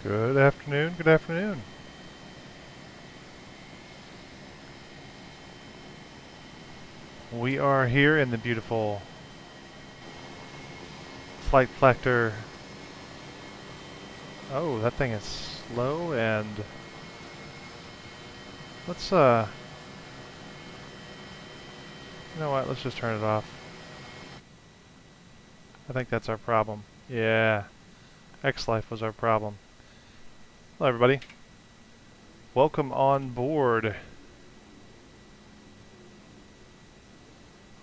Good afternoon, good afternoon. We are here in the beautiful Flight Factor. Oh, that thing is slow and let's you know what, let's just turn it off. I think that's our problem. Yeah, X-Life was our problem. Hello everybody. Welcome on board.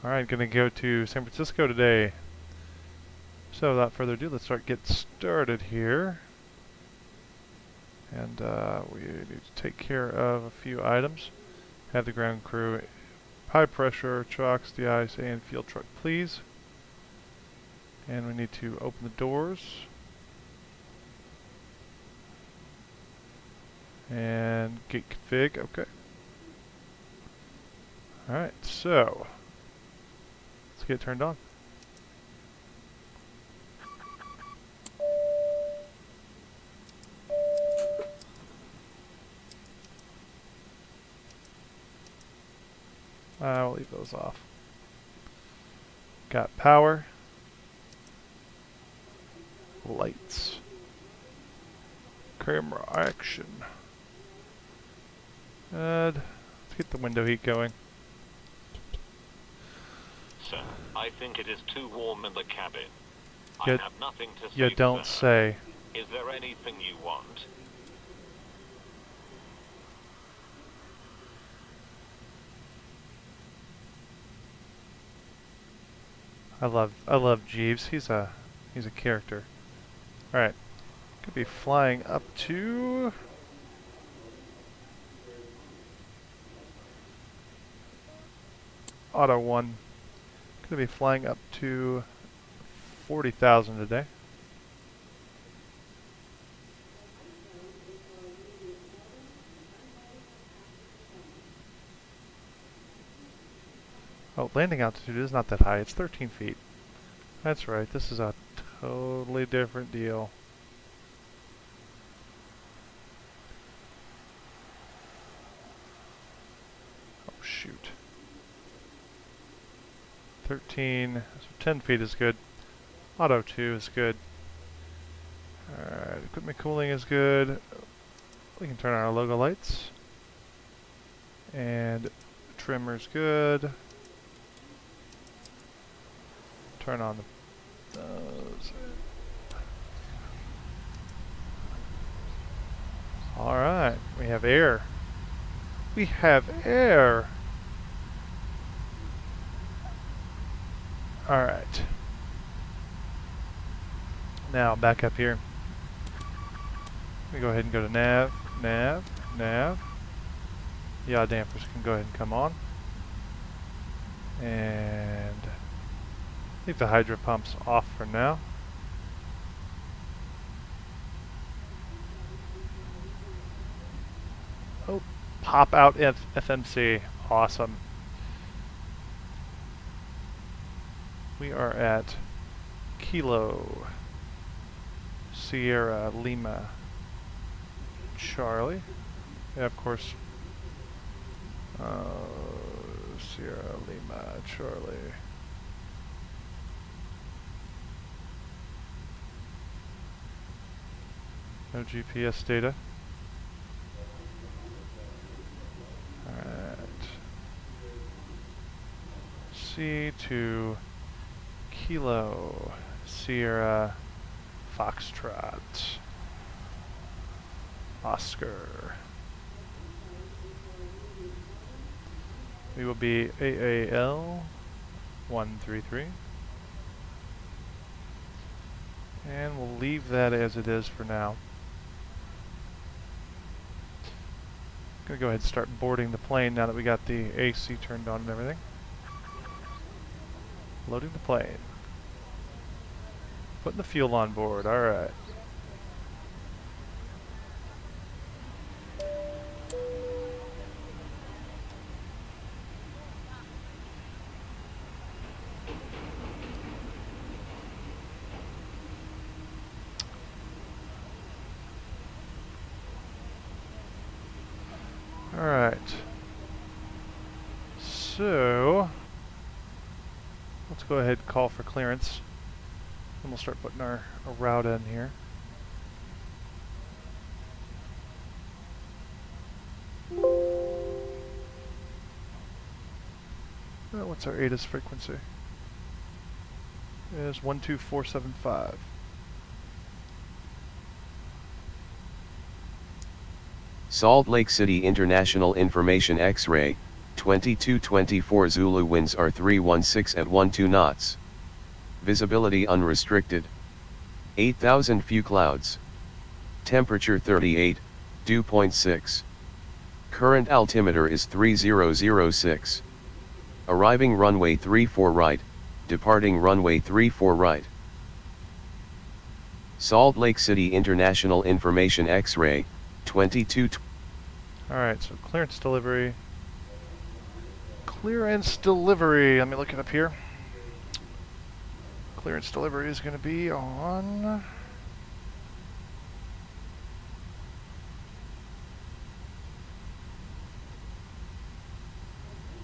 Alright, gonna go to San Francisco today. So without further ado, let's get started here. And we need to take care of a few items. Have the ground crew high pressure, chocks, de-ice, and field truck, please. And we need to open the doors. And gate config, okay. Alright, so let's get it turned on. I'll leave those off. Got power, lights, camera action. And let's get the window heat going. Sir, I think it is too warm in the cabin. You, I have nothing to say. you don't say. Is there anything you want? I love Jeeves. He's a character. All right, could be flying up to Auto 1. Gonna be flying up to 40,000 today. Oh, landing altitude is not that high. It's 13 feet. That's right. This is a totally different deal. Oh, shoot. 13, so 10 feet is good. Auto 2 is good. Alright, equipment cooling is good. We can turn on our logo lights. And trimmer's good. Turn on those. Alright, we have air. We have air! Alright. Now, back up here. We go ahead and go to nav, nav, nav. Yaw dampers can go ahead and come on. And leave the hydro pumps off for now. Oh, pop out FMC. Awesome. We are at Kilo Sierra Lima Charlie. Yeah, of course. Sierra Lima Charlie. No GPS data. Alright. C to Kilo Sierra Foxtrot Oscar. We will be AAL 133. And we'll leave that as it is for now. Gonna go ahead and start boarding the plane now that we got the AC turned on and everything. Loading the plane. Putting the fuel on board, alright. Alright. So, let's go ahead and call for clearance. And we'll start putting our route in here. What's our ATIS frequency? It is 12475. Salt Lake City International Information X-ray, 2224 Zulu winds are 316 at 12 knots. Visibility unrestricted. 8,000 few clouds. Temperature 38, dew point 6. Current altimeter is 3006. Arriving runway 34 right, departing runway 34 right. Salt Lake City International Information X-ray, 22. Alright, so clearance delivery. Clearance delivery. Let me look it up here. Clearance delivery is going to be on...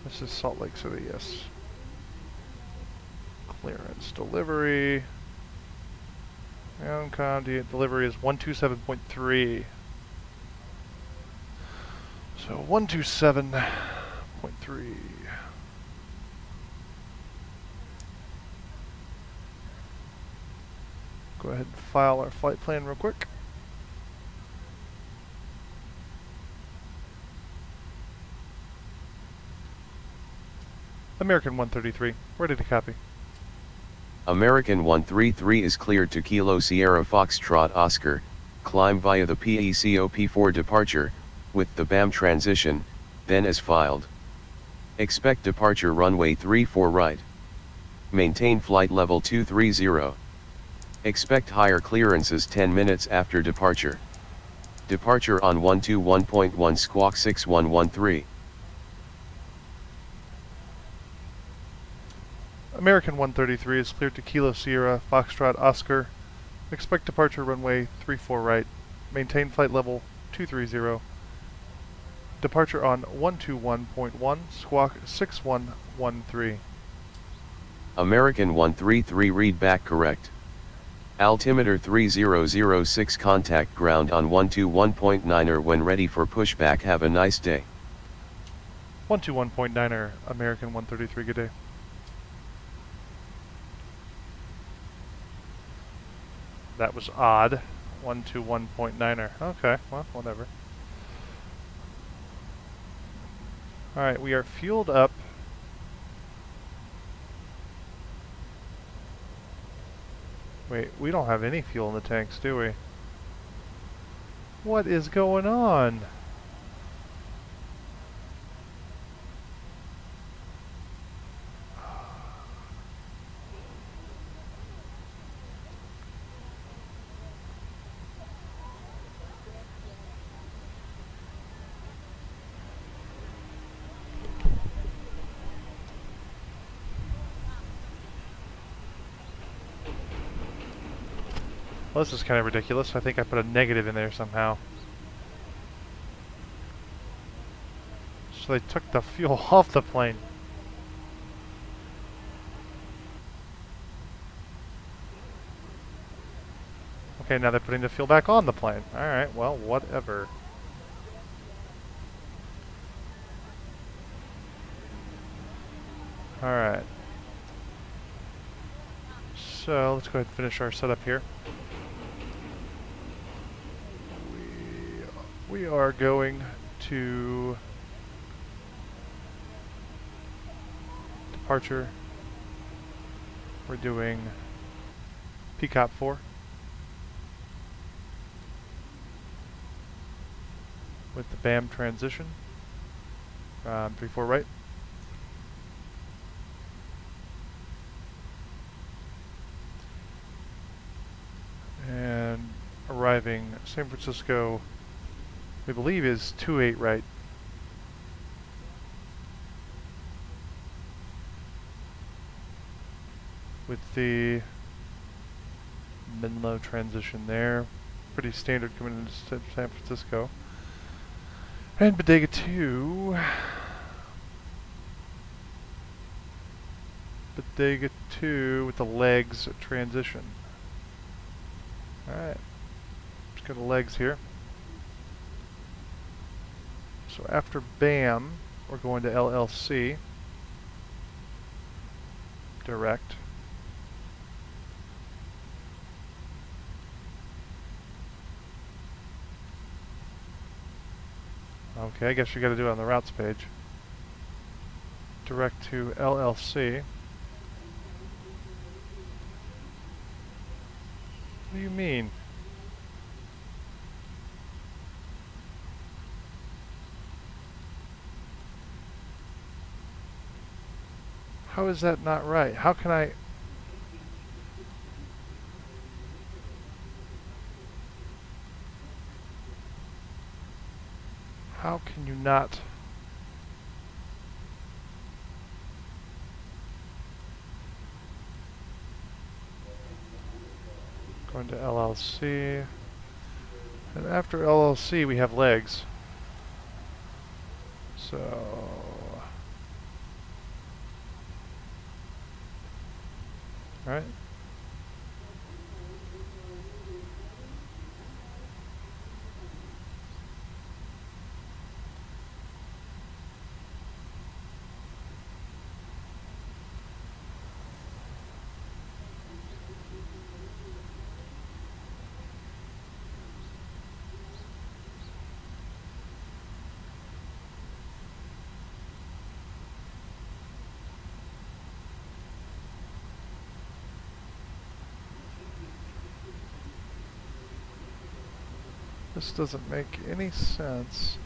This is Salt Lake City, yes. Clearance delivery. Delivery is 127.3. So 127.3. Go ahead and file our flight plan real quick. American 133, ready to copy. American 133 is cleared to Kilo Sierra Foxtrot Oscar, climb via the PECOP for departure, with the BAM transition, then as filed. Expect departure runway 34 right. Maintain flight level 230. Expect higher clearances 10 minutes after departure. Departure on 121.1 squawk 6113. American 133 is cleared to Kilo Sierra Foxtrot Oscar. Expect departure runway 34 right. Maintain flight level 230. Departure on 121.1 squawk 6113. American 133 read back correct. Altimeter 3006 contact ground on 121.9er when ready for pushback. Have a nice day. 121.9er American 133, good day. That was odd. 121.9er. Okay, well, whatever. Alright, we are fueled up. Wait, we don't have any fuel in the tanks, do we? What is going on? Well, this is kind of ridiculous. I think I put a negative in there somehow. So they took the fuel off the plane. Okay, now they're putting the fuel back on the plane. Alright, well, whatever. Alright. So, let's go ahead and finish our setup here. We are going to departure. We're doing PCOP 4 with the BAM transition. 34 right. And arriving San Francisco, we believe is 28 right. With the Menlo transition there. Pretty standard coming into San Francisco. And Bodega 2. Bodega 2 with the legs transition. Alright. Let's go to legs here. So after BAM, we're going to LLC. Direct. Okay, I guess you got to do it on the routes page. Direct to LLC. What do you mean? How is that not right? How can I... How can you not... Going to LLC. And after LLC we have legs. So... Alright. This doesn't make any sense.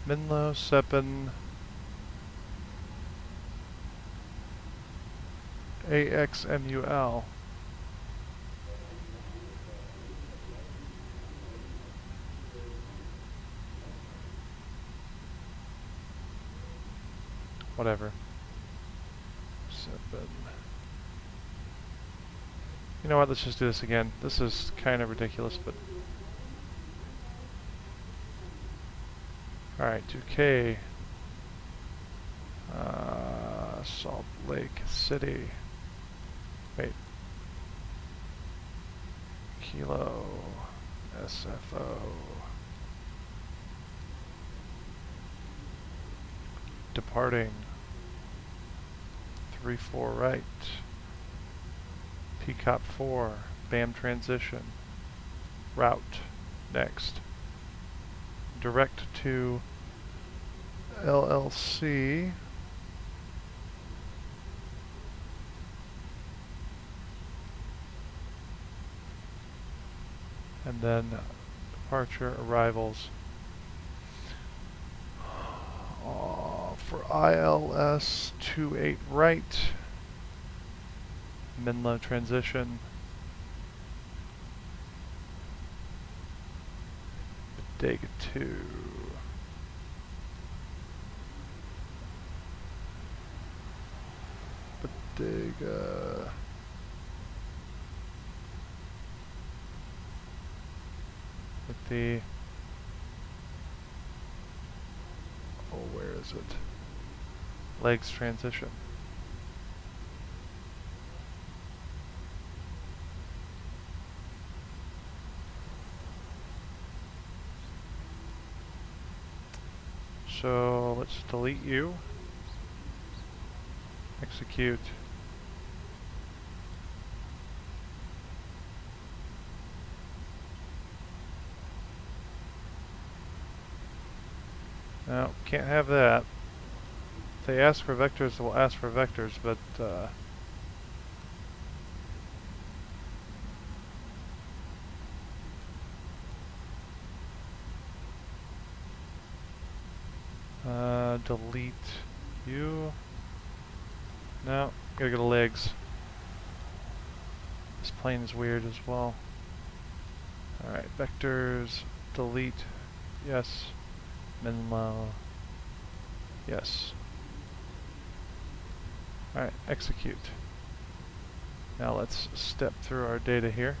Menlo, Seppen, AXMUL. Whatever. Seppen. You know what, let's just do this again. This is kind of ridiculous, but... Alright, 2K. Salt Lake City. Wait. Kilo. SFO. Departing. 3-4 right. PCOP 4. BAM transition. Route. Next. Direct to LLC. And then departure arrivals. For ILS 28 right. Menlo transition. Bodega 2. Bodega. With the... Oh, where is it? Legs transition. So let's delete you. Execute. No, can't have that. If they ask for vectors, we'll ask for vectors, but delete you. No, gotta go to legs. This plane is weird as well. Alright, vectors, delete, yes. Menlo, yes. Alright, execute. Now let's step through our data here.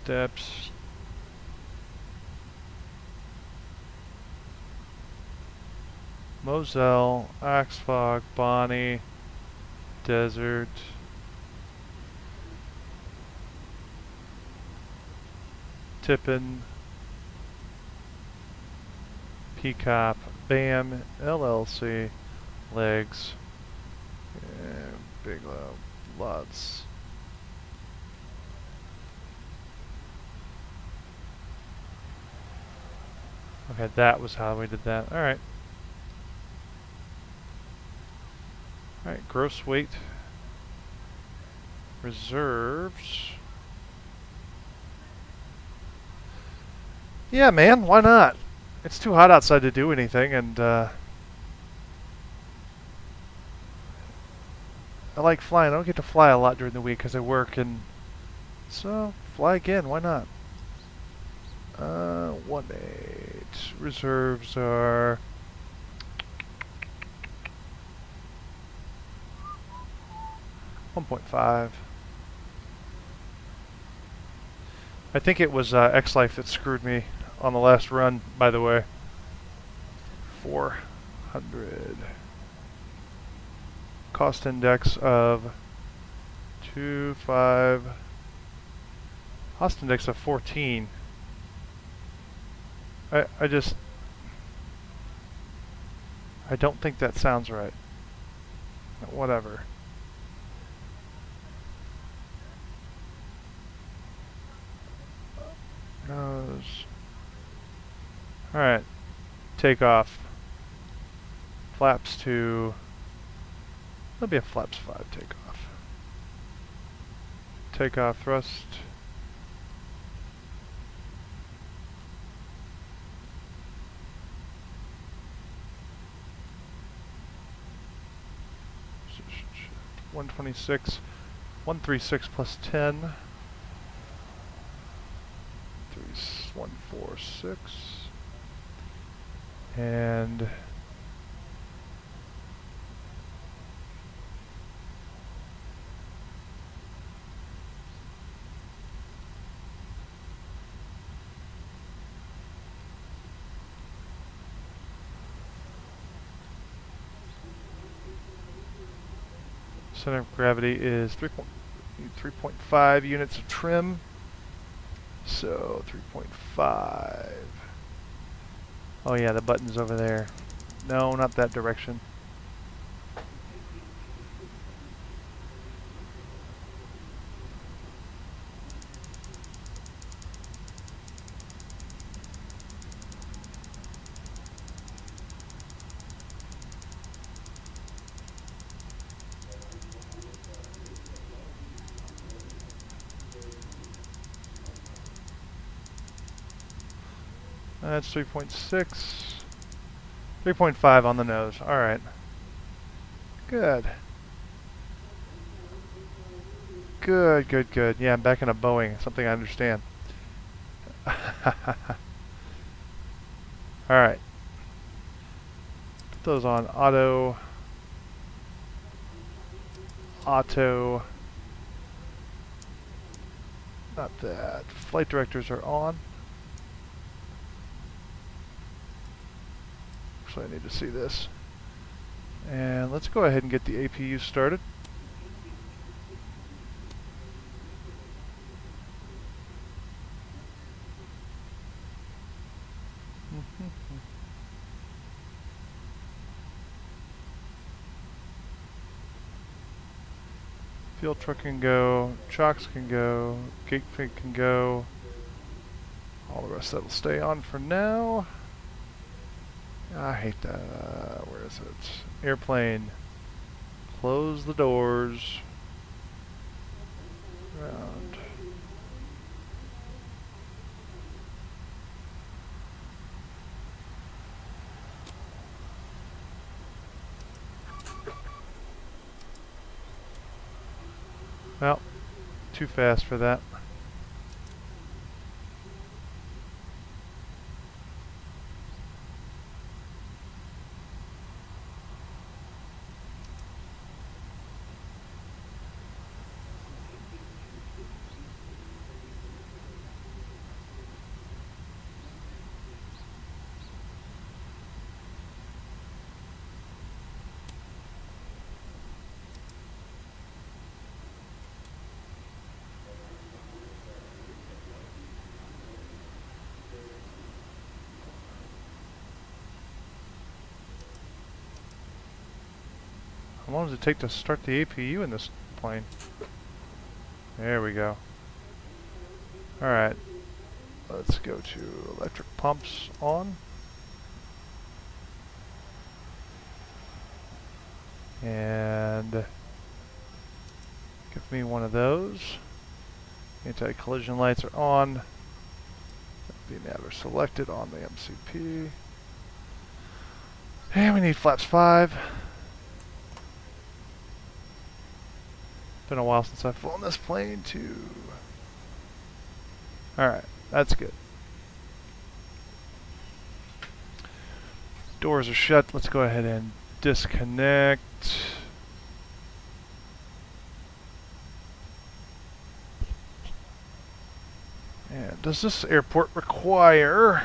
steps. Moselle, Axfog, Bonnie, Desert. Tippin, Peacock, BAM, LLC, Legs, and Bigelow, Lots. Okay, that was how we did that. Alright. Alright, gross weight. Reserves. Yeah, man, why not? It's too hot outside to do anything, and I like flying. I don't get to fly a lot during the week because I work, and so fly again. Why not? 1.8. Reserves are 1.5. I think it was X-Life that screwed me on the last run, by the way. 400. Cost index of 2.5. Cost index of 14. I don't think that sounds right. Whatever. Nose. Alright. Takeoff. Flaps to... That'll be a flaps 5 takeoff. Takeoff thrust. $126. 136 plus 10. 146. And center of gravity is 3.5 units of trim. So 3.5. Oh yeah, the button's over there. No, not that direction. That's 3.6. 3.5 on the nose. Alright. Good. Good, good, good. Yeah, I'm back in a Boeing. Something I understand. Alright. Put those on auto. Auto. Not that. Flight directors are on. So I need to see this. And let's go ahead and get the APU started. Fuel truck can go, chocks can go, gate fig can go. All the rest that'll stay on for now. I hate that. Where is it? Airplane. Close the doors. Ground. Well, too fast for that. How long does it take to start the APU in this plane? There we go. Alright. Let's go to electric pumps on. And give me one of those. Anti-collision lights are on. VNAV are selected on the MCP. And we need flaps 5. Been a while since I've flown this plane too. Alright, that's good. Doors are shut. Let's go ahead and disconnect. And does this airport require...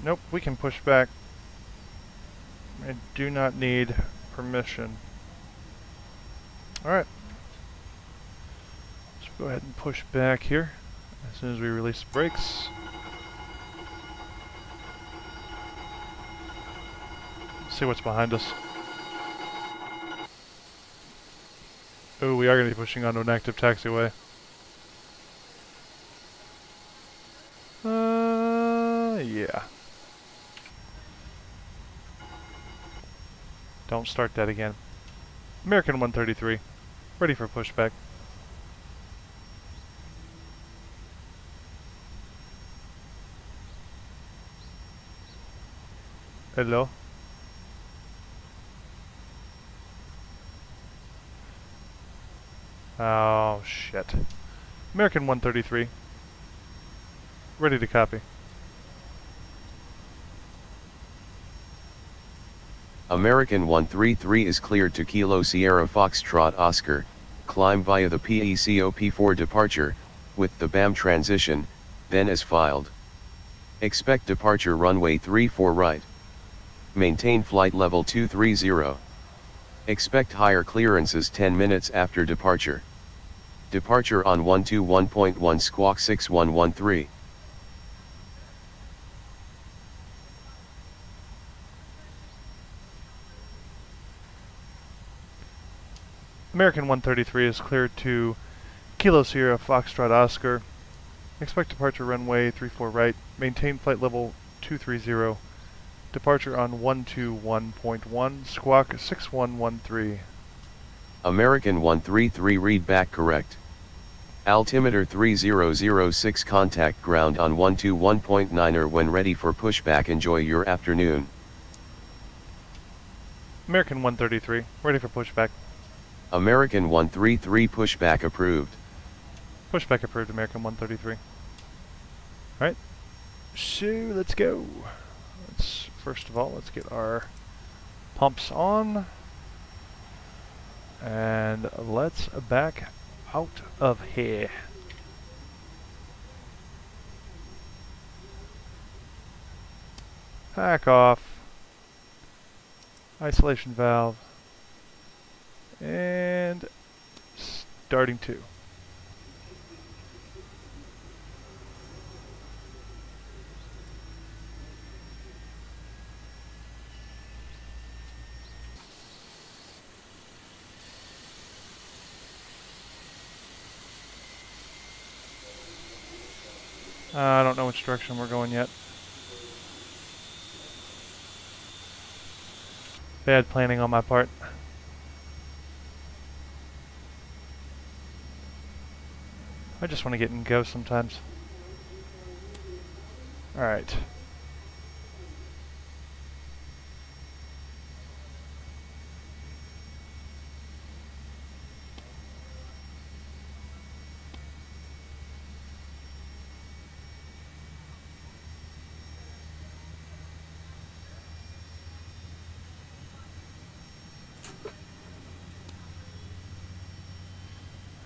Nope, we can push back. I do not need permission. Alright. Let's go ahead and push back here as soon as we release the brakes. Let's see what's behind us. Oh, we are going to be pushing onto an active taxiway. Yeah. Don't start that again. American 133, ready for pushback. Hello? Oh, shit. American 133, ready to copy. American 133 is cleared to Kilo Sierra Foxtrot Oscar, climb via the PECOP4 departure, with the BAM transition, then as filed. Expect departure runway 34 right. Maintain flight level 230. Expect higher clearances 10 minutes after departure. Departure on 121.1 squawk 6113. American 133 is cleared to Kilo Sierra Foxtrot Oscar. Expect departure runway 34 right. Maintain flight level 230. Departure on 121.1 squawk 6113. American 133 read back correct. Altimeter 3006 contact ground on 121.9 when ready for pushback. Enjoy your afternoon. American 133, ready for pushback. American 133 pushback approved. Pushback approved, American 133. Alright, so let's go. First of all, let's get our pumps on. And let's back out of here. Back off. Isolation valve. And starting to. I don't know which direction we're going yet. Bad planning on my part. I just want to get and go sometimes. Alright.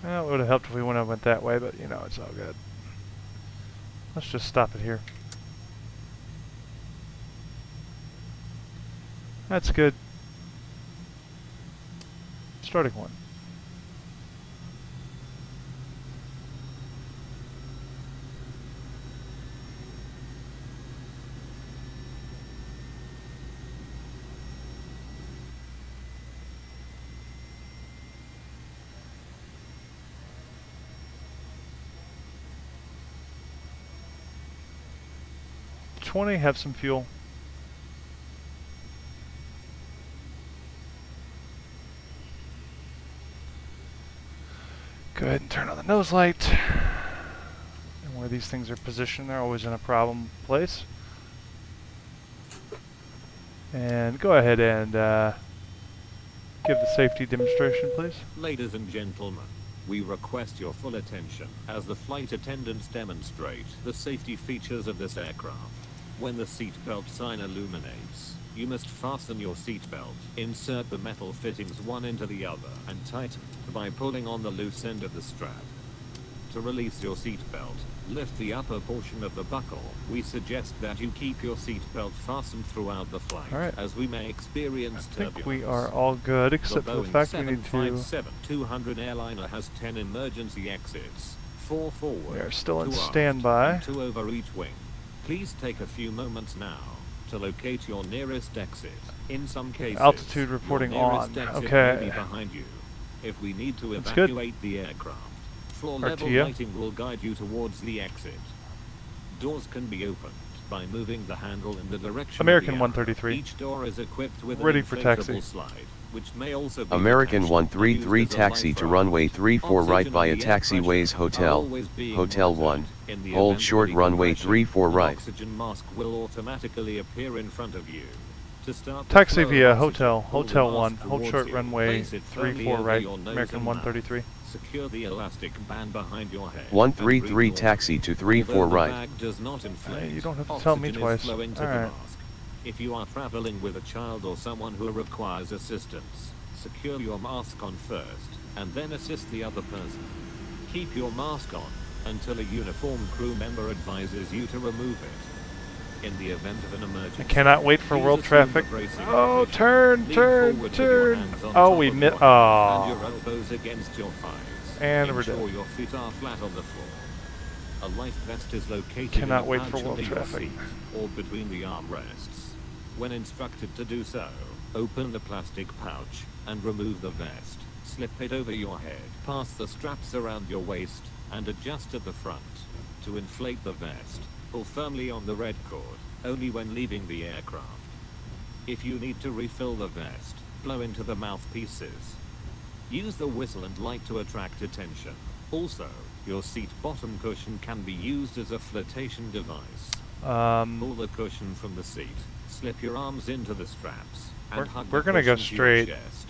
Well, it would have helped if we went that way, but you know, it's all good. Let's just stop it here. That's good. Starting one. 20, have some fuel. Go ahead and turn on the nose light. And where these things are positioned, they're always in a problem place. And go ahead and give the safety demonstration, please. Ladies and gentlemen, we request your full attention as the flight attendants demonstrate the safety features of this aircraft. When the seatbelt sign illuminates, you must fasten your seatbelt, insert the metal fittings one into the other, and tighten by pulling on the loose end of the strap. To release your seatbelt, lift the upper portion of the buckle. We suggest that you keep your seatbelt fastened throughout the flight, right, as we may experience turbulence. I think we are all good, except for the fact we need to... 757-200 airliner has 10 emergency exits, 4 forward, We are still in 2 aft, standby. and 2 over each wing. Please take a few moments now to locate your nearest exit. In some cases, Altitude reporting your nearest on. exit Okay. may be behind you. If we need to That's good. evacuate the aircraft, floor level RTO. lighting will guide you towards the exit. Doors can be opened by moving the handle in the direction American of the arrow. 133. Each door is equipped with Ready an for inflatable taxi. slide, which may also be American detached and 133 used as a taxi life to raft. runway 34 right Oxygen via and the air taxiways pressure are hotel, always being hotel monitored. 1, In the hold event of short runway decompression, 34 an right. oxygen mask will automatically appear in front of you. To start the Taxi flow of via oxygen, hotel, pull the hotel mask 1, hold towards short you. runway Place it firmly 34 over right, your nose American and mouth. 133. Secure the elastic band behind your head. 133 and breathe taxi to 34 Although the right. bag does not inflate, you don't have to tell me oxygen twice. is flowing to the Alright. mask. If you are traveling with a child or someone who requires assistance, secure your mask on first, and then assist the other person. Keep your mask on until a uniformed crew member advises you to remove it. In the event of an emergency, I cannot wait for please world assume traffic. the bracing Oh, position. turn, Lean turn, forward with your turn. hands on Oh, top we of missed. your head and your Oh. elbows against your thighs. And we're Ensure dead. your feet are flat on the floor. A life vest is located Cannot in wait the for pouch world under your traffic. seat or between the armrests. When instructed to do so, open the plastic pouch and remove the vest. Slip it over your head, pass the straps around your waist, and adjust at the front. To inflate the vest, pull firmly on the red cord, only when leaving the aircraft. If you need to refill the vest, blow into the mouthpieces. Use the whistle and light to attract attention. Also, your seat bottom cushion can be used as a flotation device. Pull the cushion from the seat, slip your arms into the straps, and hug we're the gonna go cushion to your straight. chest.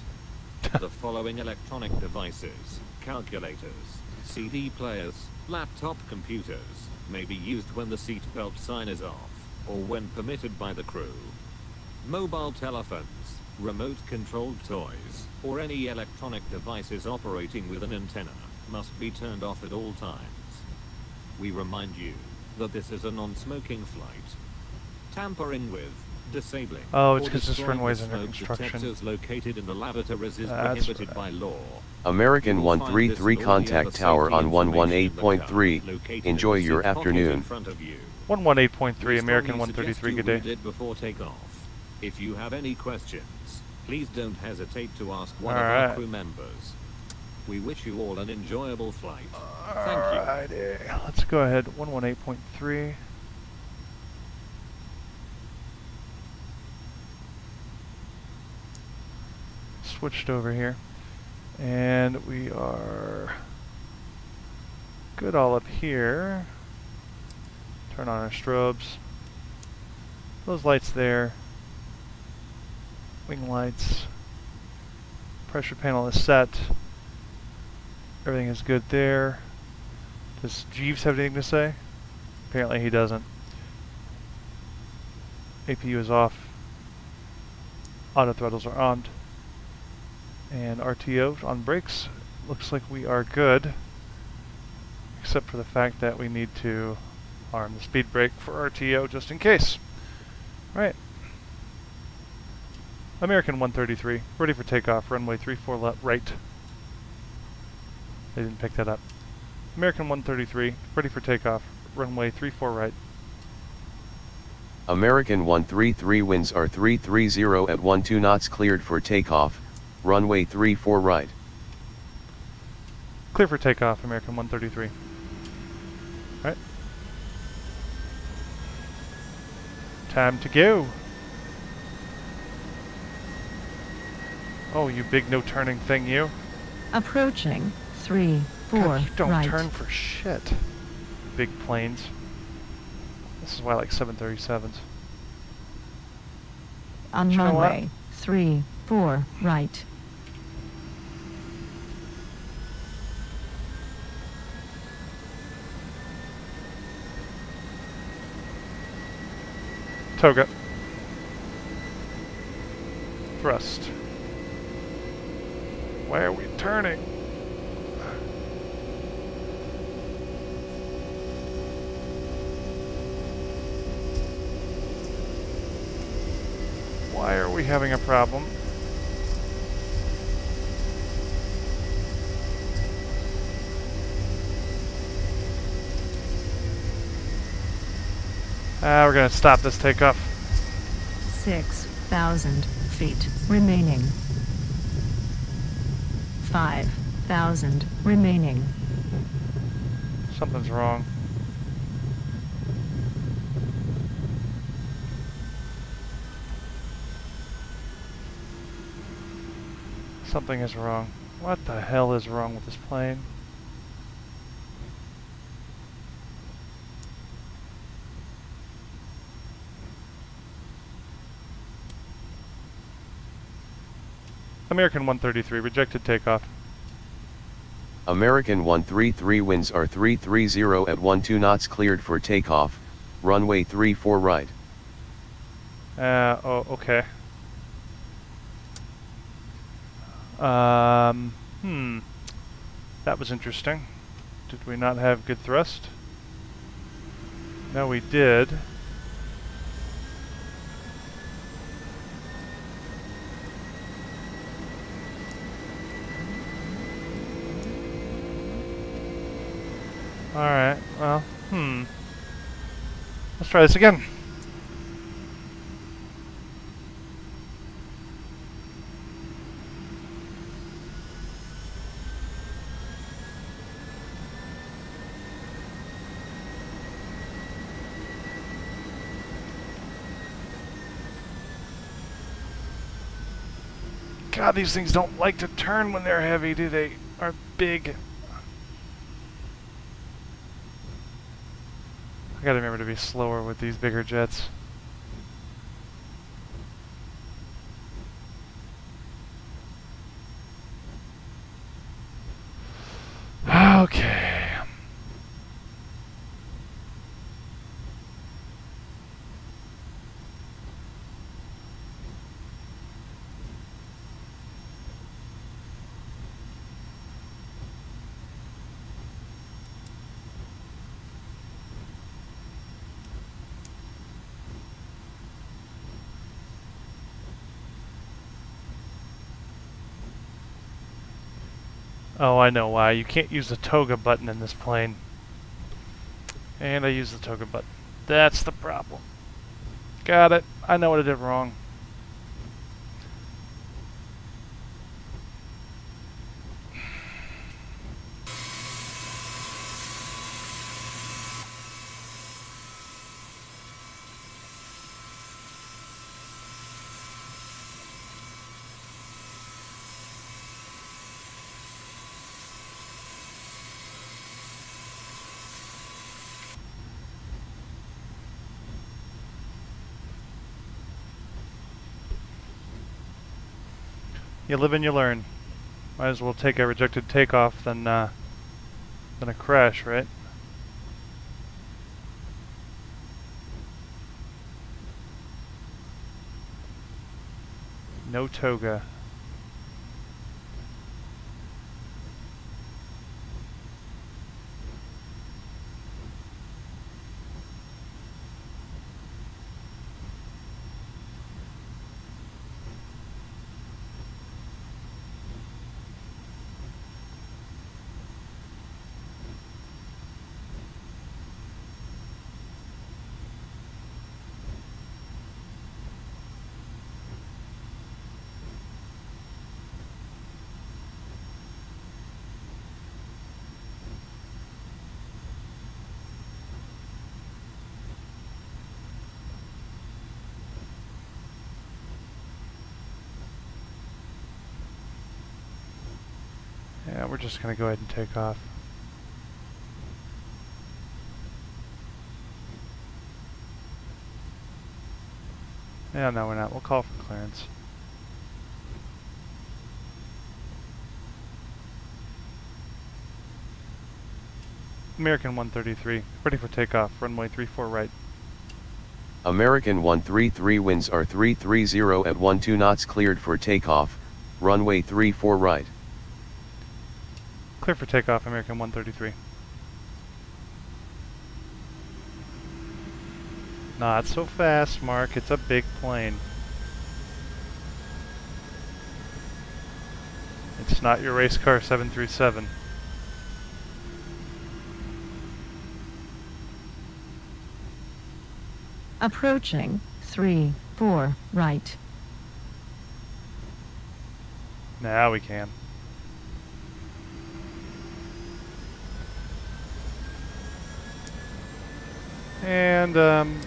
The following electronic devices, calculators, CD players, laptop computers, may be used when the seatbelt sign is off, or when permitted by the crew. Mobile telephones, remote-controlled toys, or any electronic devices operating with an antenna must be turned off at all times. We remind you that this is a non-smoking flight. Tampering with, disabling, Oh, it's or 'cause this destroying runway's the under smoke construction. detectors located in the lavatories is That's prohibited right. by law. American You will find this 133 and all the contact other tower safety on information in the 118.3. card located Enjoy in the your seat pocket in afternoon. front of you. 118.3, We American strongly 133, suggest good you day. read it before takeoff. If you have any questions, please don't hesitate to ask one of our Alright. crew members. We wish you all an enjoyable flight. Thank you. Alrighty, let's go ahead, 118.3. Switched over here. And we are good all up here. Turn on our strobes. Those lights there. Wing lights. Pressure panel is set. Everything is good there. Does Jeeves have anything to say? Apparently he doesn't. APU is off. Auto throttles are on. And RTO on brakes. Looks like we are good. Except for the fact that we need to arm the speed brake for RTO just in case. Right. American 133, ready for takeoff, runway 34 right. They didn't pick that up. American 133, ready for takeoff, runway 34 right. American 133 winds are 330 at 12 knots, cleared for takeoff, runway 34 right. Clear for takeoff, American 133. Right. Time to go. Oh, you big no turning thing, you. Approaching 3, 4, God, you don't right. turn for shit. Big planes. This is why I like 737s. On You know what? runway 3, 4, right. Toga. Thrust. Why are we turning? Why are we having a problem? We're gonna stop this takeoff. 6,000 feet remaining. 5,000 remaining. Something's wrong. Something is wrong. What the hell is wrong with this plane? American 133, rejected takeoff. American 133 winds are 330 at 12 knots, cleared for takeoff, runway 34 right. Oh, okay. That was interesting. Did we not have good thrust? No, we did. Alright, well, let's try this again. God, these things don't like to turn when they're heavy, do they? Or big. I gotta remember to be slower with these bigger jets. Okay. Oh, I know why. You can't use the toga button in this plane. And I use the toga button. That's the problem. Got it. I know what I did wrong. You live and you learn. Might as well take a rejected takeoff than a crash, right? No toga. we're just going to go ahead and take off. Yeah, no, we're not. We'll call for clearance. American 133, ready for takeoff. Runway 34 right. American 133 winds are 330 at 12 knots, cleared for takeoff. Runway 34 right. Clear for takeoff, American 133. Not so fast, Mark. It's a big plane. It's not your race car 737. Approaching 34 right. Now we can. And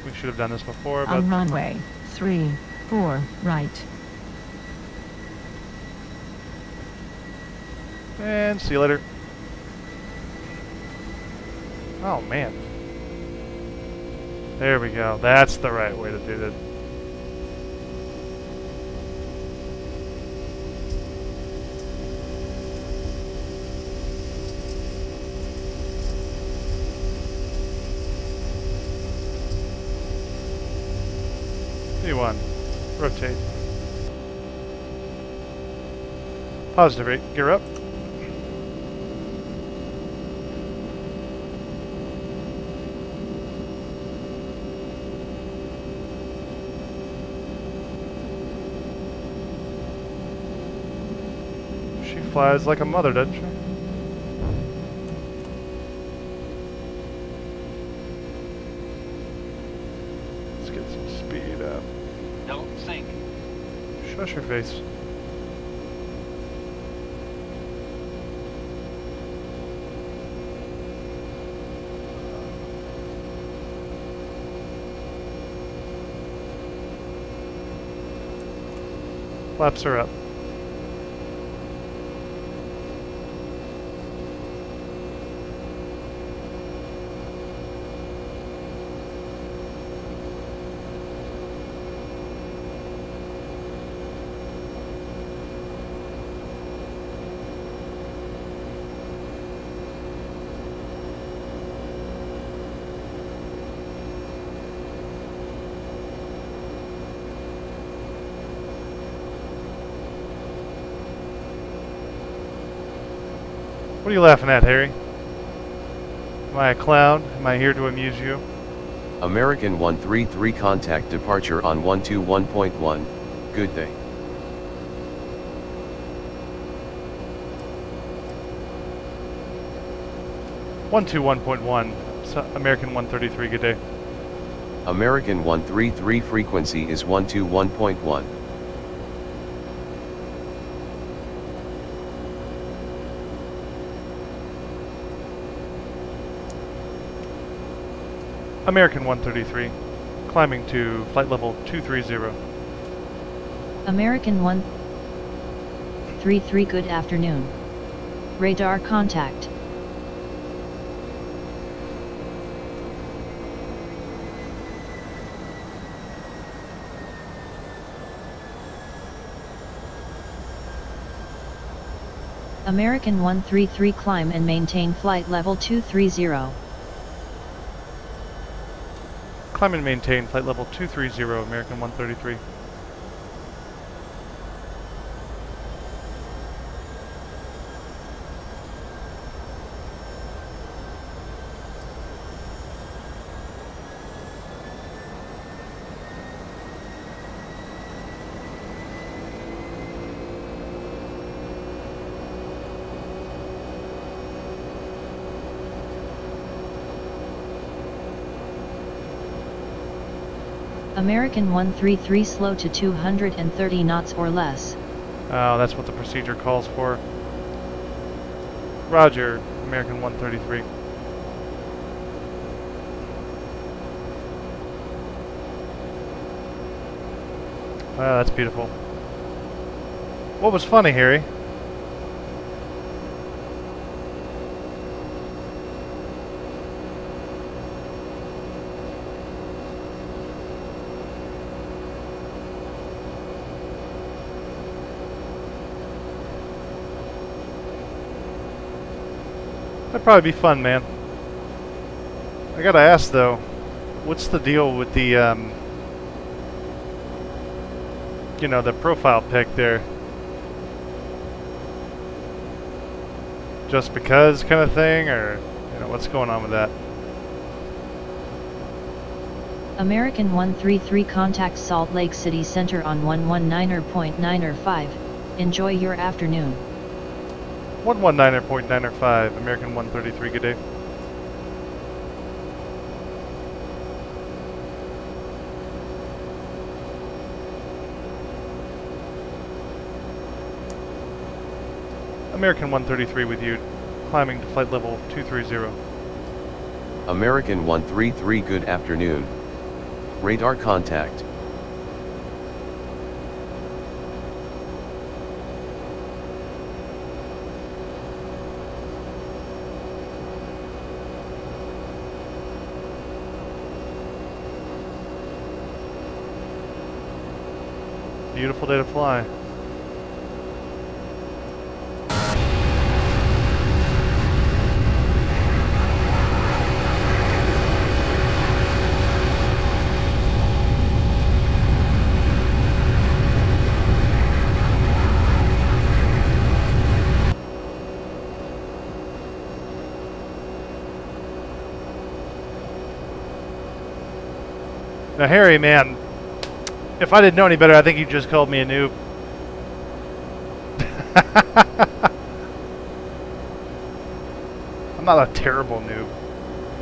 we should have done this before, but On runway 34 right. and see you later. Oh man. There we go. That's the right way to do it. V1. Rotate. Positive rate. Gear up. She flies like a mother, doesn't she? Let's get some speed up. Don't sink. Shush your face. Flaps are up. What are you laughing at, Harry? Am I a clown? Am I here to amuse you? American 133 contact departure on 121.1. Good day. One 121.1. American 133. Good day. American 133 frequency is 121.1. American 133, climbing to flight level 230. American 133, good afternoon. Radar contact. American 133, climb and maintain flight level 230. Climb and maintain flight level 230, American 133. American 133, slow to 230 knots or less. Oh, that's what the procedure calls for. Roger, American 133. Wow, that's beautiful. What was funny, Harry? That'd probably be fun, man. I gotta ask though, what's the deal with the, you know, the profile pic there? Just because kind of thing, or, you know, what's going on with that? American 133 contacts Salt Lake City Center on 119.905. Enjoy your afternoon. 119.905, American 133, good day. American 133 with you, climbing to flight level 230. American 133, good afternoon. Radar contact. Beautiful day to fly. Now, Harry, man, if I didn't know any better, I think you just called me a noob. I'm not a terrible noob,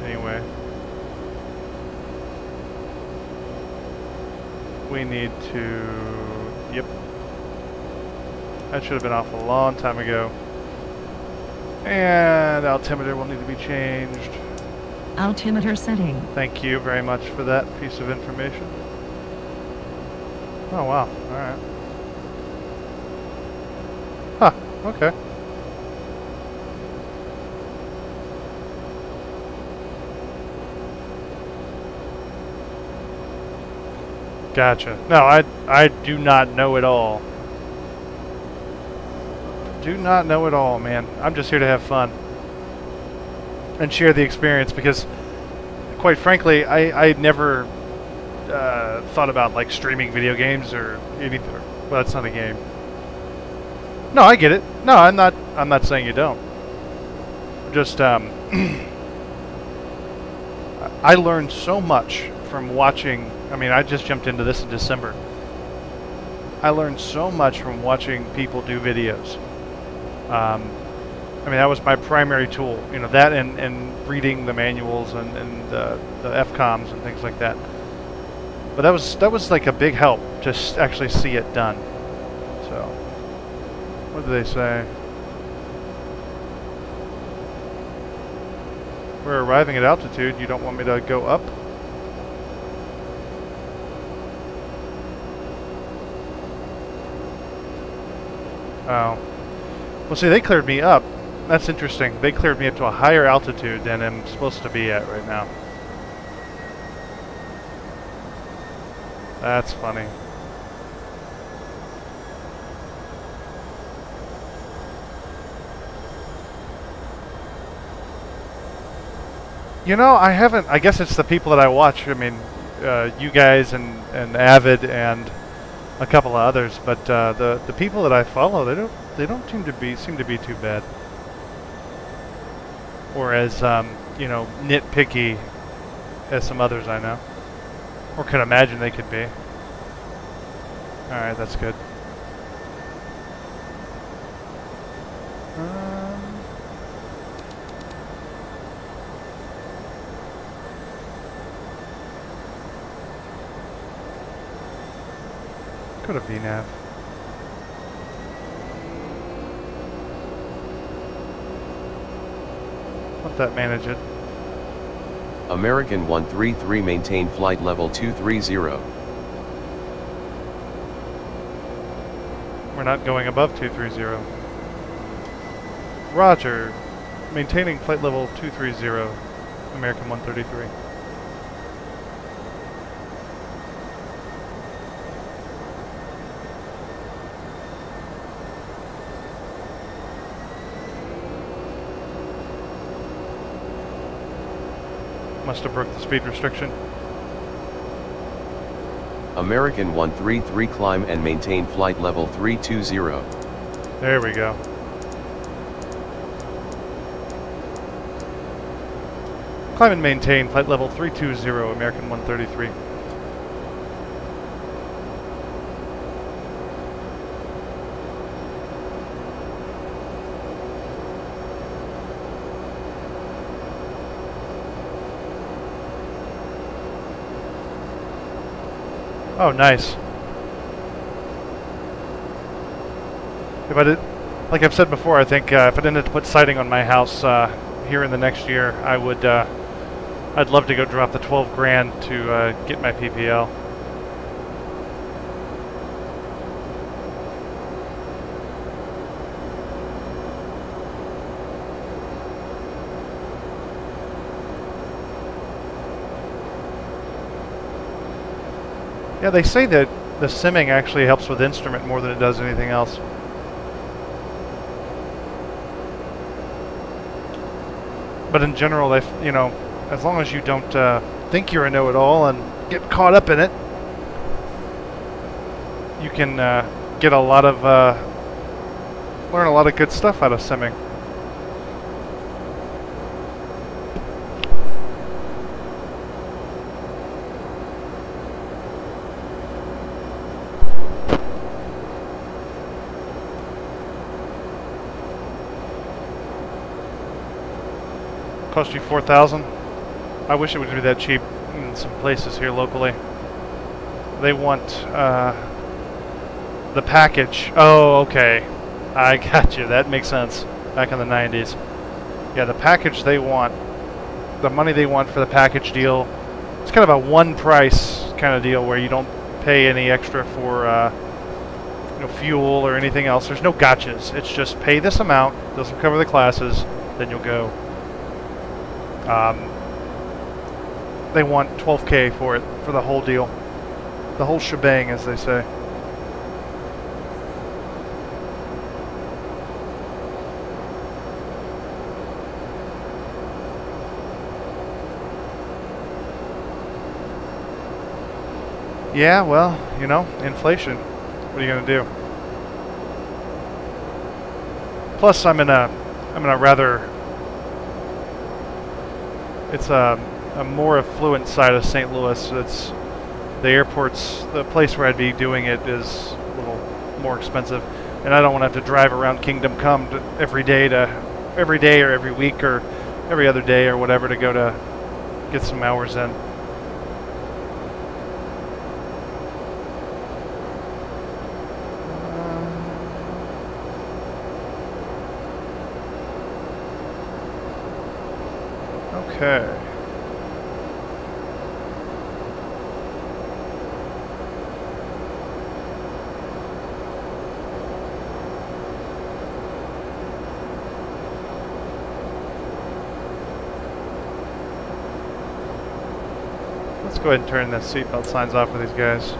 anyway. We need to... Yep. That should have been off a long time ago. And altimeter will need to be changed. Altimeter setting. Thank you very much for that piece of information. Oh, wow. Alright. Huh. Okay. Gotcha. No, I do not know it all. Do not know it all, man. I'm just here to have fun. And share the experience, because quite frankly, I never thought about like streaming video games or anything. Well, that's not a game. No, I get it. No, I'm not saying you don't. Just I learned so much from watching. I mean, I just jumped into this in December. I learned so much from watching people do videos. I mean, that was my primary tool, you know, that and reading the manuals and the FCOMs and things like that. But that was like a big help, just actually see it done. So, what do they say? We're arriving at altitude. You don't want me to go up? Oh. Well, see, they cleared me up. That's interesting. They cleared me up to a higher altitude than I'm supposed to be at right now. That's funny. You know, I haven't. I guess it's the people that I watch. I mean, you guys and Avid and a couple of others. But the people that I follow, they don't seem to be too bad. Or as you know, nitpicky as some others I know, or can imagine they could be. All right, that's good. Go to VNAV. Let that manage it. American 133, maintain flight level 230. We're not going above 230. Roger. Maintaining flight level 230. American 133. must have broke the speed restriction. American 133 climb and maintain flight level 320. There we go. Climb and maintain flight level 320, American 133. Oh, nice. If I did, like I've said before, I think if I didn't put siding on my house here in the next year, I would. I'd love to go drop the 12 grand to get my PPL. Yeah, they say that the simming actually helps with instrument more than it does anything else. But in general, they, you know, as long as you don't think you're a know-it-all and get caught up in it, you can get a lot of learn a lot of good stuff out of simming. Cost you $4,000. I wish it would be that cheap in some places here locally. They want the package. Oh, okay. I got you. That makes sense. Back in the 90s. Yeah, the package they want, the money they want for the package deal, it's kind of a one price kind of deal where you don't pay any extra for you know, fuel or anything else. There's no gotchas. It's just pay this amount, doesn't cover the classes, then you'll go. They want 12K for it, for the whole deal. The whole shebang, as they say. Yeah, well, you know, inflation. What are you going to do? Plus, I'm in a rather... It's a more affluent side of St. Louis. It's the airport's, the place where I'd be doing it is a little more expensive, and I don't want to have to drive around Kingdom Come every day or every week or every other day or whatever to go to get some hours in. Okay. Let's go ahead and turn the seatbelt signs off for these guys.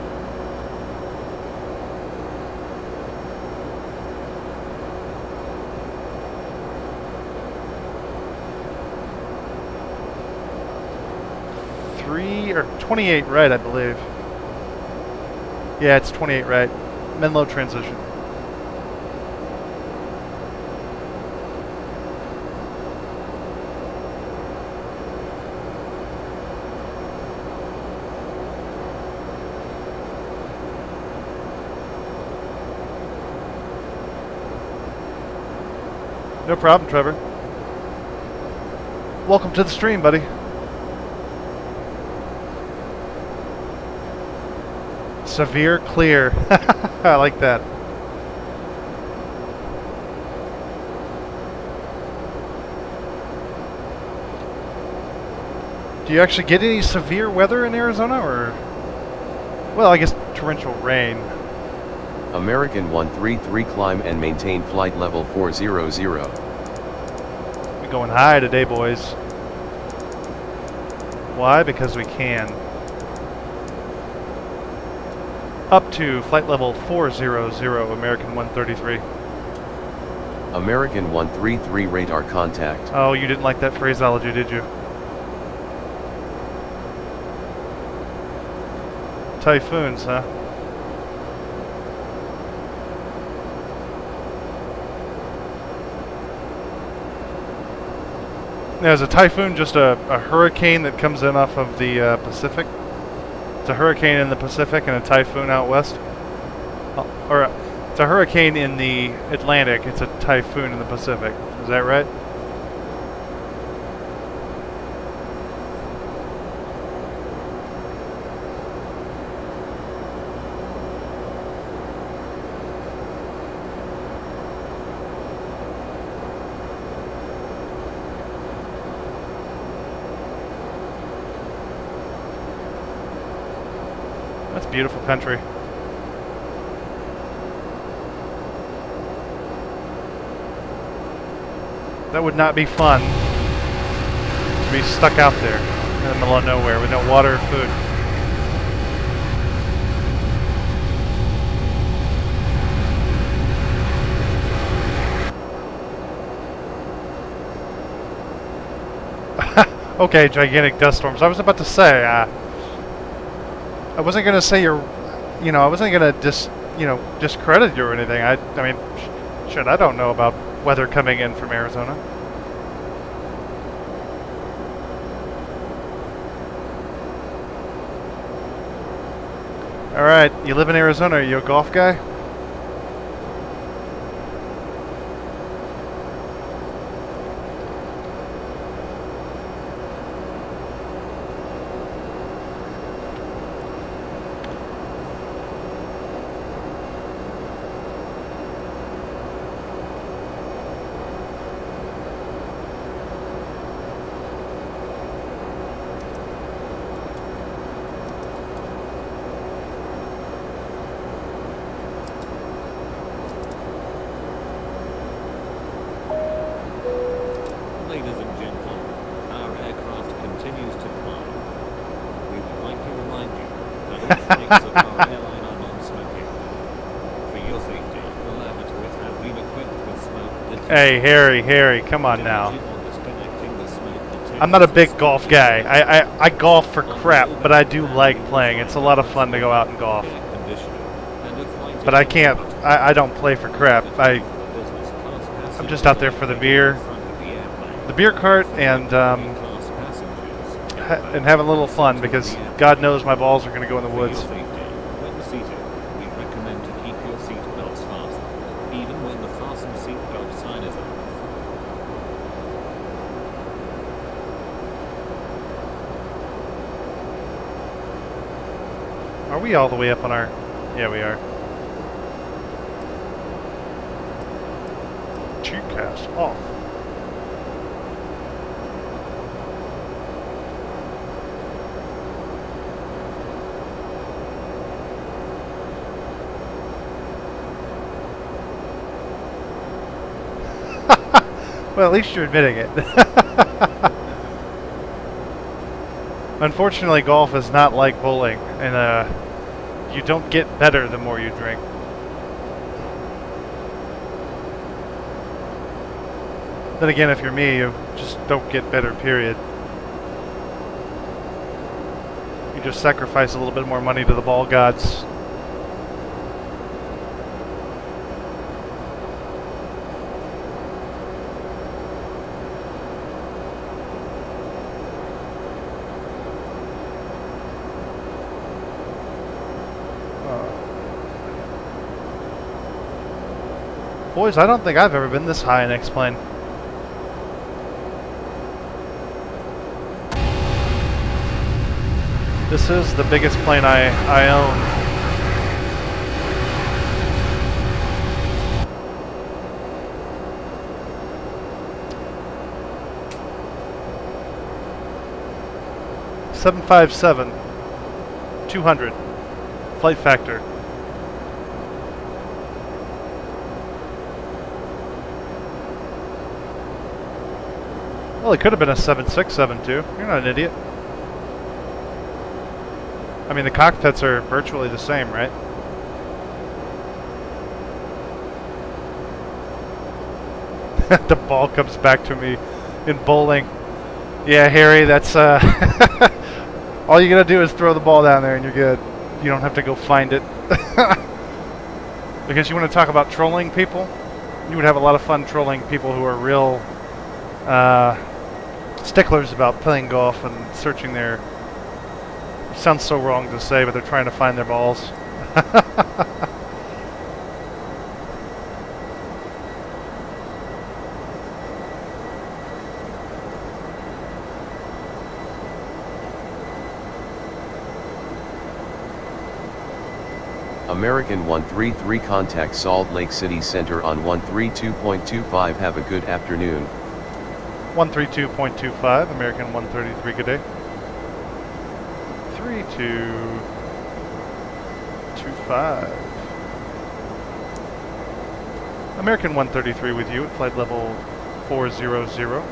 Or 28 right, I believe. Yeah, it's 28 right. Menlo transition. No problem, Trevor. Welcome to the stream, buddy. Severe clear. I like that. Do you actually get any severe weather in Arizona, or... Well, I guess torrential rain. American 133 climb and maintain flight level 400. We're going high today, boys. Why? Because we can. Up to flight level 400, American 133. American 133 radar contact. Oh, you didn't like that phraseology, did you? typhoons, huh? Now, is a typhoon just a hurricane that comes in off of the Pacific? It's a hurricane in the Pacific and a typhoon out west? Oh, or it's a hurricane in the Atlantic, it's a typhoon in the Pacific. Is that right? That's beautiful country. That would not be fun to be stuck out there in the middle of nowhere with no water or food. Okay, gigantic dust storms. I was about to say, I wasn't gonna say I wasn't gonna discredit you or anything. I mean, shit, I don't know about weather coming in from Arizona. All right, you live in Arizona. Are you a golf guy? Ladies and gentlemen, our aircraft continues to climb. We would like to remind you that all flights of our airline are non-smoking. For your safety, the lavatories have been equipped with smoke detectors. Hey, Harry, come on now. I'm not a big golf guy. I golf for crap, but I do like playing. It's a lot of fun to go out and golf. But I can't. I don't play for crap. I'm just out there for the beer cart, and having a little fun because God knows my balls are going to go in the woods. When seated, we recommend to keep your seat belts fastened, even when the fasten seat belt sign is off. Are we all the way up on our... Yeah, we are. G-cast off. Well, at least you're admitting it. Unfortunately, golf is not like bowling, and you don't get better the more you drink. Then again, if you're me, you just don't get better, period. You just sacrifice a little bit more money to the ball gods. Boys, I don't think I've ever been this high in X-Plane. This is the biggest plane I own. $757, 200, flight factor. Well, it could have been a 767 too. You're not an idiot. I mean, the cockpits are virtually the same, right? The ball comes back to me in bowling. Yeah, Harry, that's all you gotta do is throw the ball down there and you're good. You don't have to go find it. Because you want to talk about trolling people? You would have a lot of fun trolling people who are real sticklers about playing golf and searching their... It sounds so wrong to say, but they're trying to find their balls. American 133 contact Salt Lake City Center on 132.25. Have a good afternoon. 132.25, American 133, good day. 3225. American 133 with you at flight level 400.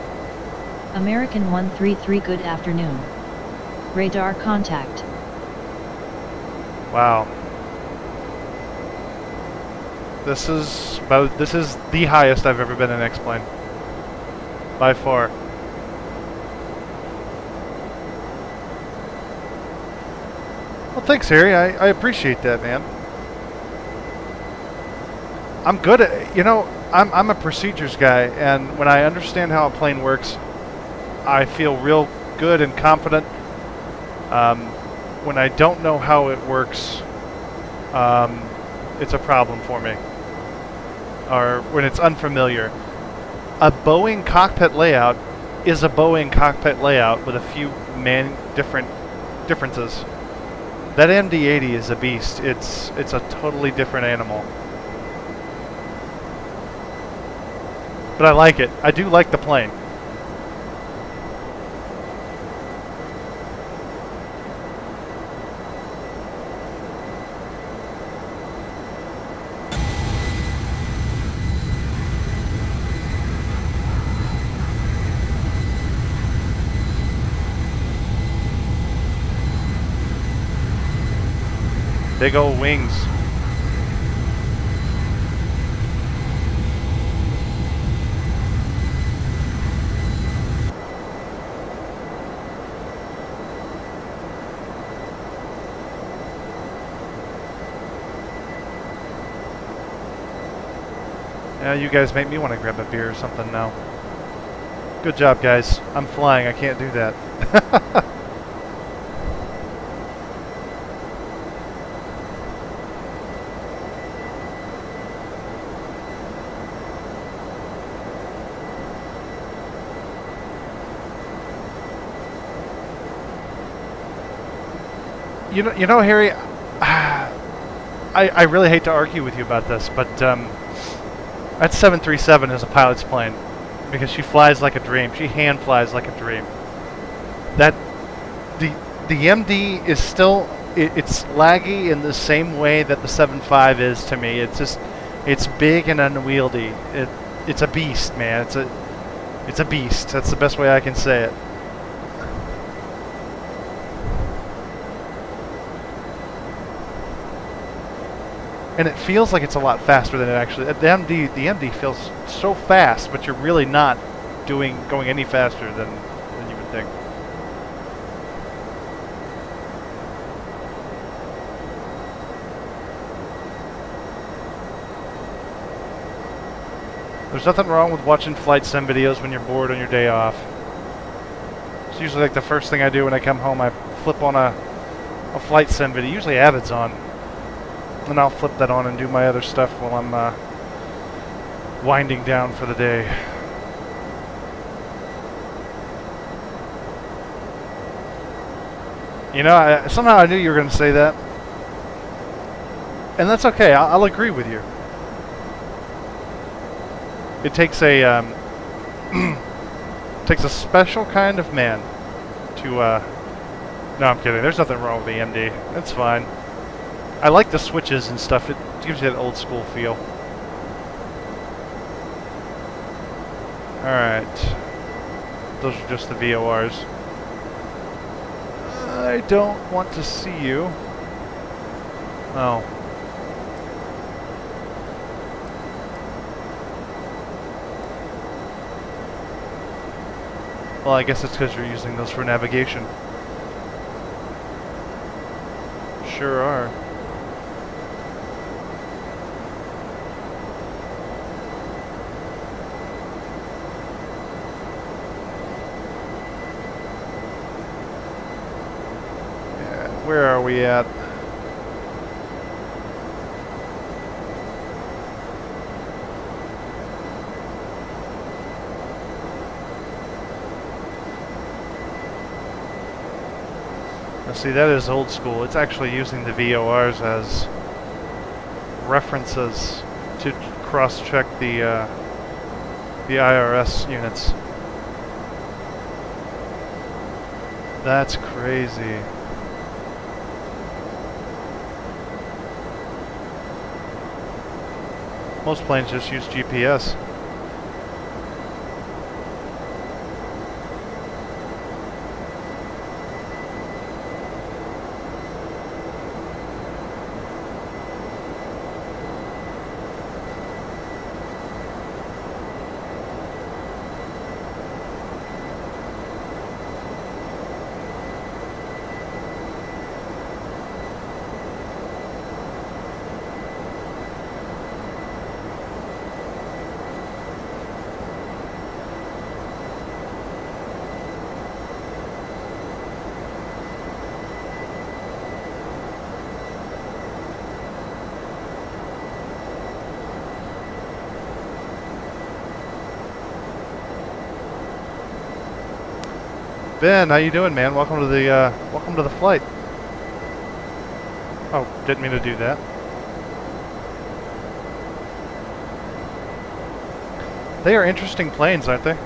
American 133, good afternoon. Radar contact. Wow. This is the highest I've ever been in X-plane. By far. Well, thanks, Harry. I appreciate that, man. I'm good at, you know, I'm a procedures guy, and when I understand how a plane works, I feel real good and confident. When I don't know how it works, it's a problem for me. Or when it's unfamiliar. A Boeing cockpit layout is a Boeing cockpit layout with a few differences. That MD-80 is a beast. It's a totally different animal. But I like it. I do like the plane. Big old wings. Yeah, you guys make me want to grab a beer or something now. Good job, guys. I'm flying. I can't do that. You know, Harry, I really hate to argue with you about this, but that 737 is a pilot's plane because she flies like a dream. She hand flies like a dream. That the MD is still it's laggy in the same way that the 75 is to me. It's big and unwieldy. It's a beast, man. It's a beast. That's the best way I can say it. And it feels like it's a lot faster than it actually. The MD feels so fast, but you're really not going any faster than you would think. There's nothing wrong with watching flight sim videos when you're bored on your day off. It's usually like the first thing I do when I come home. I flip on a flight sim video. Usually Avid's on. And I'll flip that on and do my other stuff while I'm winding down for the day. You know, somehow I knew you were going to say that. And that's okay. I'll agree with you. It takes a takes a special kind of man to no, I'm kidding. There's nothing wrong with the MD. It's fine. I like the switches and stuff. It gives you that old school feel. Alright. Those are just the VORs. I don't want to see you. Oh. Well, I guess it's because you're using those for navigation. sure are. Yeah, where are we at? Now see, that is old school. It's actually using the VORs as references to cross-check the IRS units. That's crazy. Most planes just use GPS. Ben, how you doing, man? Welcome to the flight. Oh, didn't mean to do that. They are interesting planes, aren't they?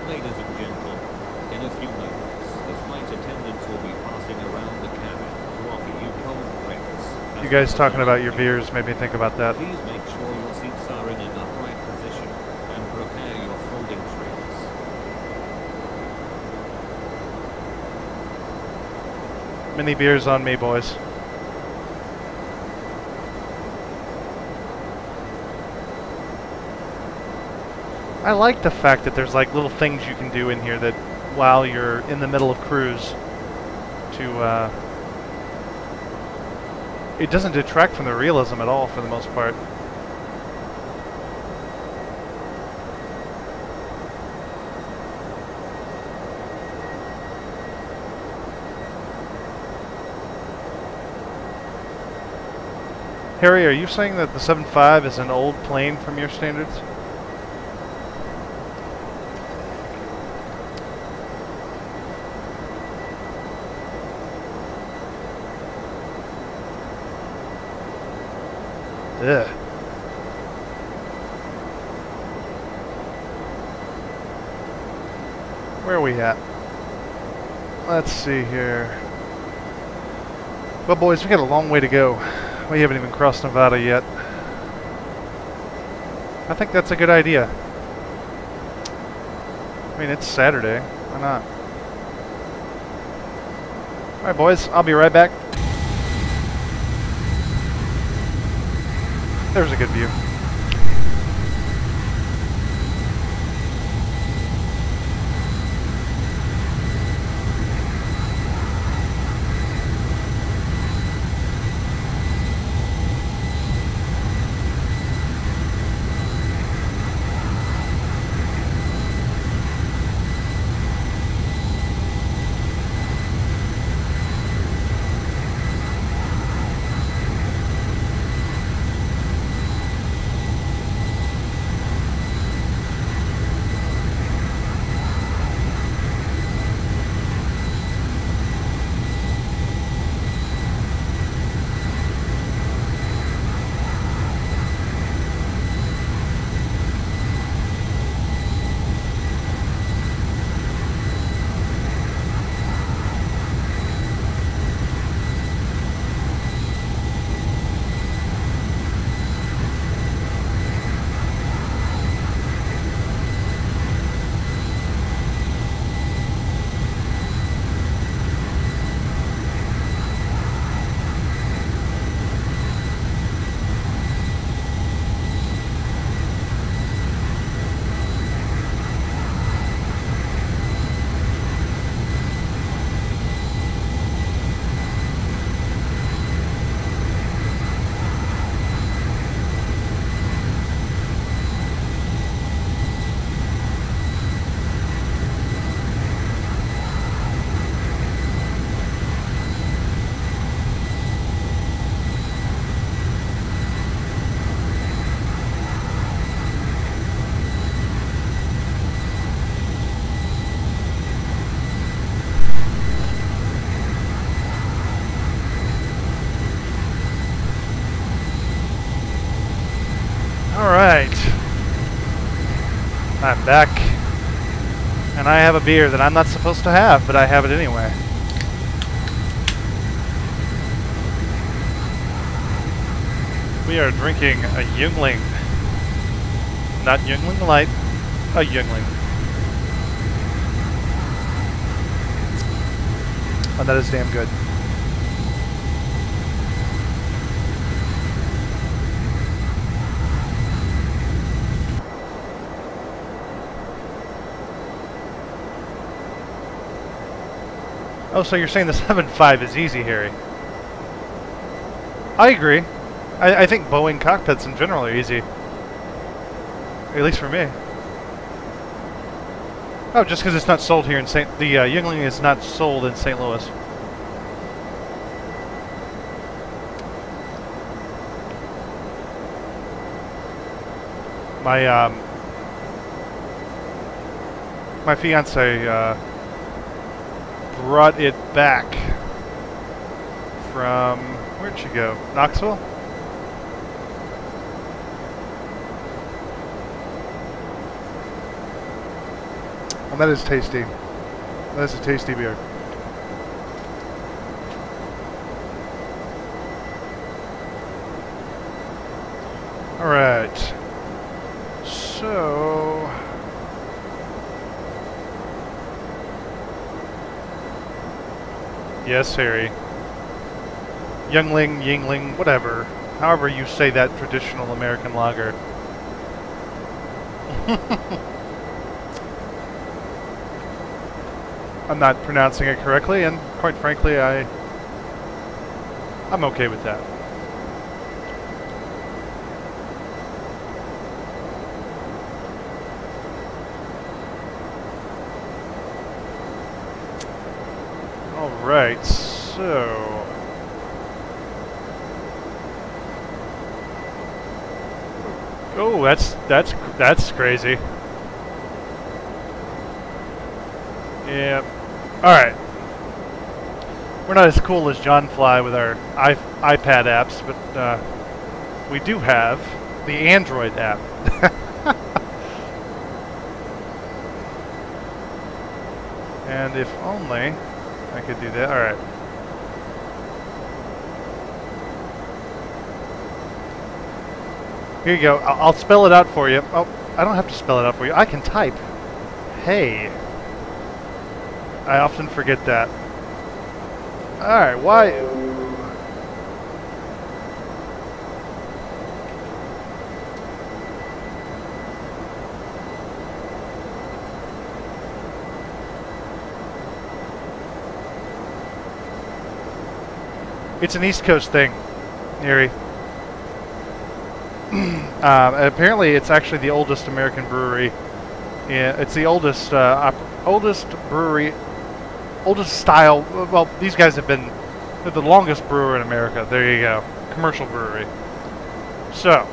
Ladies and gentlemen, in a few moments, the flight attendants will be passing around the cabin to offer you cold drinks. You guys talking about your beers made me think about that. Please make sure your seats are in an upright position and prepare your folding trays. Mini beers on me, boys. I like the fact that there's like little things you can do in here that while you're in the middle of cruise to it doesn't detract from the realism at all for the most part. Harry, are you saying that the 7.5 is an old plane from your standards? Ugh. Where are we at? Let's see here. Well, boys, we got a long way to go. We haven't even crossed Nevada yet. I think that's a good idea. I mean, it's Saturday. Why not? Alright, boys, I'll be right back. There's a good view. I'm back, and I have a beer that I'm not supposed to have, but I have it anyway. We are drinking a Yuengling. Not Yuengling Light, a Yuengling. And that is damn good. Oh, so you're saying the 7.5 is easy, Harry? I agree. I think Boeing cockpits in general are easy. At least for me. Oh, just because it's not sold here in the Yuengling is not sold in St. Louis. My fiance brought it back from, where'd she go? Knoxville? Well, that is tasty. That is a tasty beer. Alright. So... Yes, Harry. Yuengling, Yingling, whatever. However you say that traditional American lager. I'm not pronouncing it correctly, and quite frankly, I'm okay with that. All right, so oh, that's crazy. Yeah. All right. We're not as cool as John Fly with our iPad apps, but we do have the Android app. And if only I could do that. All right. Here you go. I'll spell it out for you. Oh, I don't have to spell it out for you. I can type. Hey. I often forget that. Alright, why? It's an East Coast thing, Erie. Apparently, it's actually the oldest American brewery. Yeah, it's the oldest brewery. Oldest style. Well, these guys have been the longest brewer in America. There you go. Commercial brewery. So,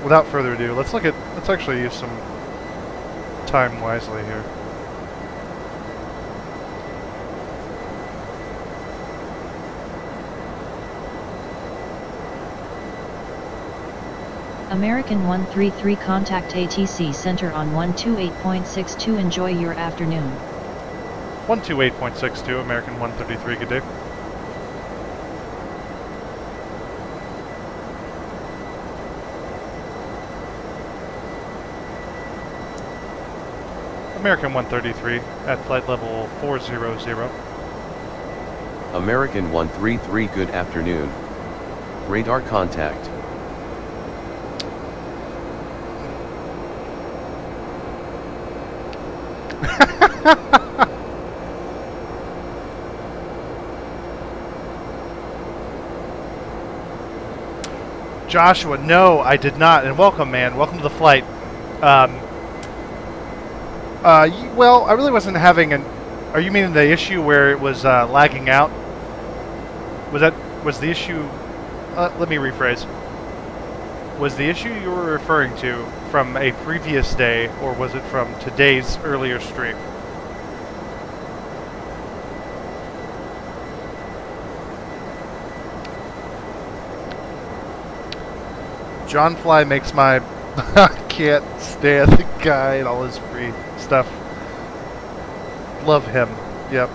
without further ado, let's actually use some time wisely here. American 133 contact ATC Center on 128.62. Enjoy your afternoon. 128.62, American 133, good day. American 133 at flight level 400. American 133, good afternoon. Radar contact. Joshua, no, I did not. And welcome, man. Welcome to the flight. Well, I really wasn't having an... Are you meaning the issue where it was lagging out? Was the issue... let me rephrase. Was the issue you were referring to from a previous day, or was it from today's earlier stream? John Fly makes my I can't stand the guy and all his free stuff. Love him. Yep.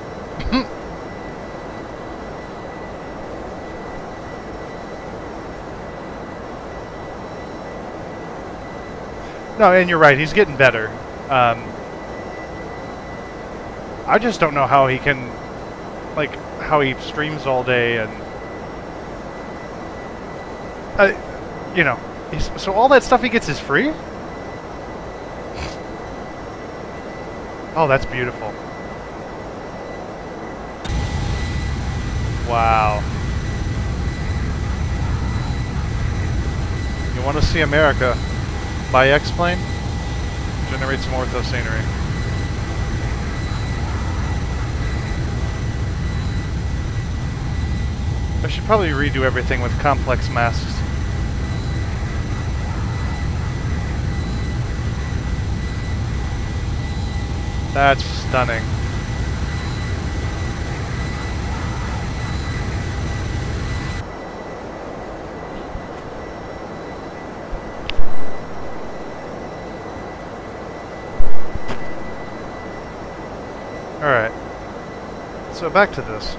No, and you're right. He's getting better. I just don't know how he can, like, how he streams all day and, you know, so all that stuff he gets is free? Oh, that's beautiful. Wow. You want to see America? Buy X-Plane? Generate some ortho scenery. I should probably redo everything with complex masks. That's stunning. Alright. So back to this.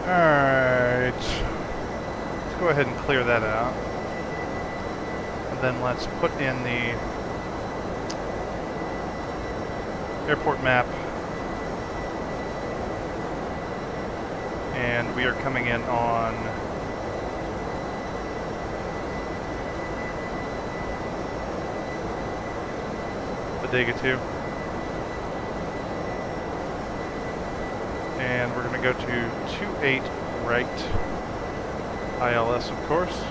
Alright. Let's go ahead and clear that out. And then let's put in the airport map. And we are coming in on Bodega 2. And we're going to go to 28 right. ILS, of course.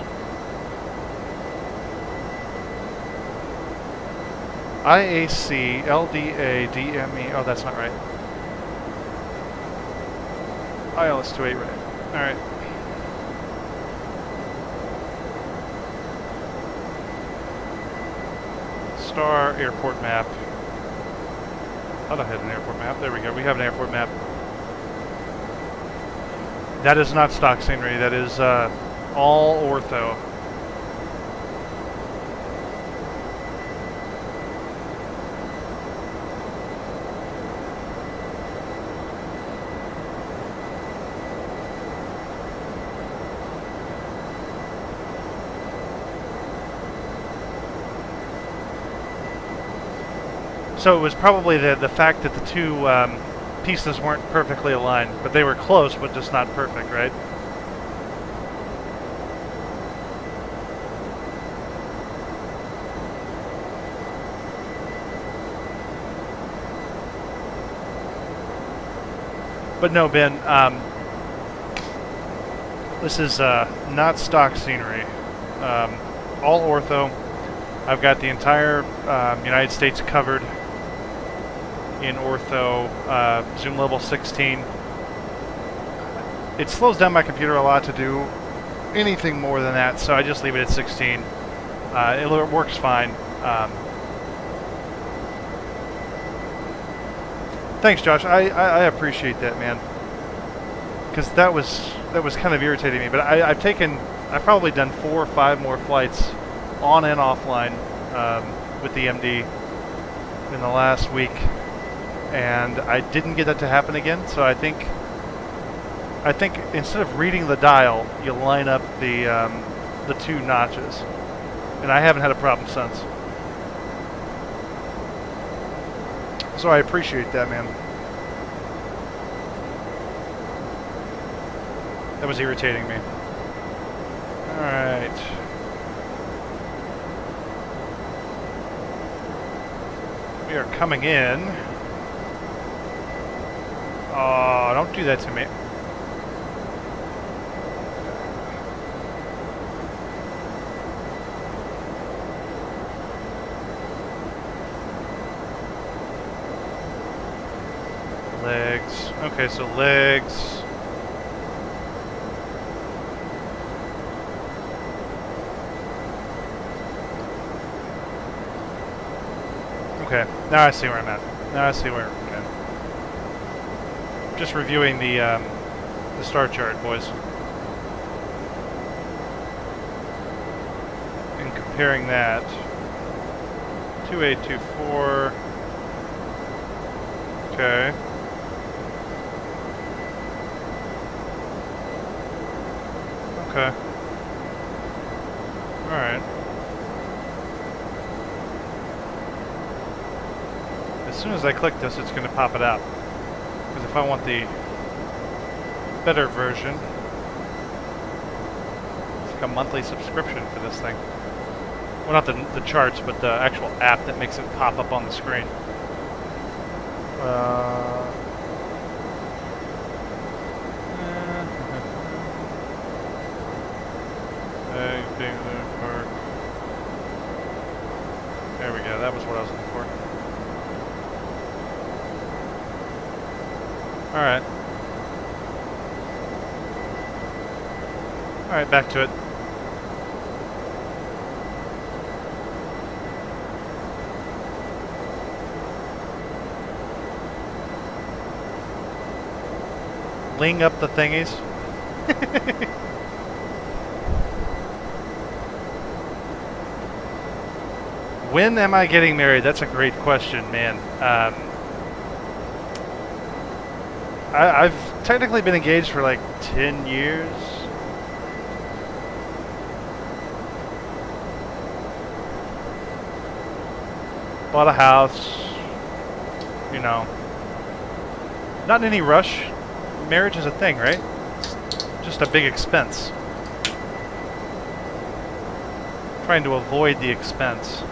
IAC, LDA, DME. Oh, that's not right. ILS 28 right. Alright. Star airport map. Thought I had an airport map. There we go. We have an airport map. That is not stock scenery. That is all ortho. So it was probably the fact that the two pieces weren't perfectly aligned, but they were close, but just not perfect, right? But no, Ben, this is not stock scenery. All ortho. I've got the entire United States covered in ortho, zoom level 16. It slows down my computer a lot to do anything more than that, so I just leave it at 16. It works fine. Thanks, Josh. I appreciate that, man, because that was kind of irritating me. But I've probably done 4 or 5 more flights on and offline with the MD in the last week, and I didn't get that to happen again. So I think instead of reading the dial, you line up the 2 notches, and I haven't had a problem since. So I appreciate that, man. That was irritating me. Alright. We are coming in. Oh, don't do that to me. Legs. Okay, so legs. Okay, now I see where I'm at. Now I see where. Okay. Just reviewing the the star chart, boys. And comparing that, 2824. Okay. Okay. Alright. As soon as I click this, it's going to pop it out. Because if I want the better version, it's like a monthly subscription for this thing. Well, not the charts, but the actual app that makes it pop up on the screen. There we go, that was what I was looking for. Alright. Alright, back to it. Ling up the thingies. When am I getting married? That's a great question, man. I've technically been engaged for like 10 years. Bought a house. You know. Not in any rush. Marriage is a thing, right? Just a big expense. Trying to avoid the expense.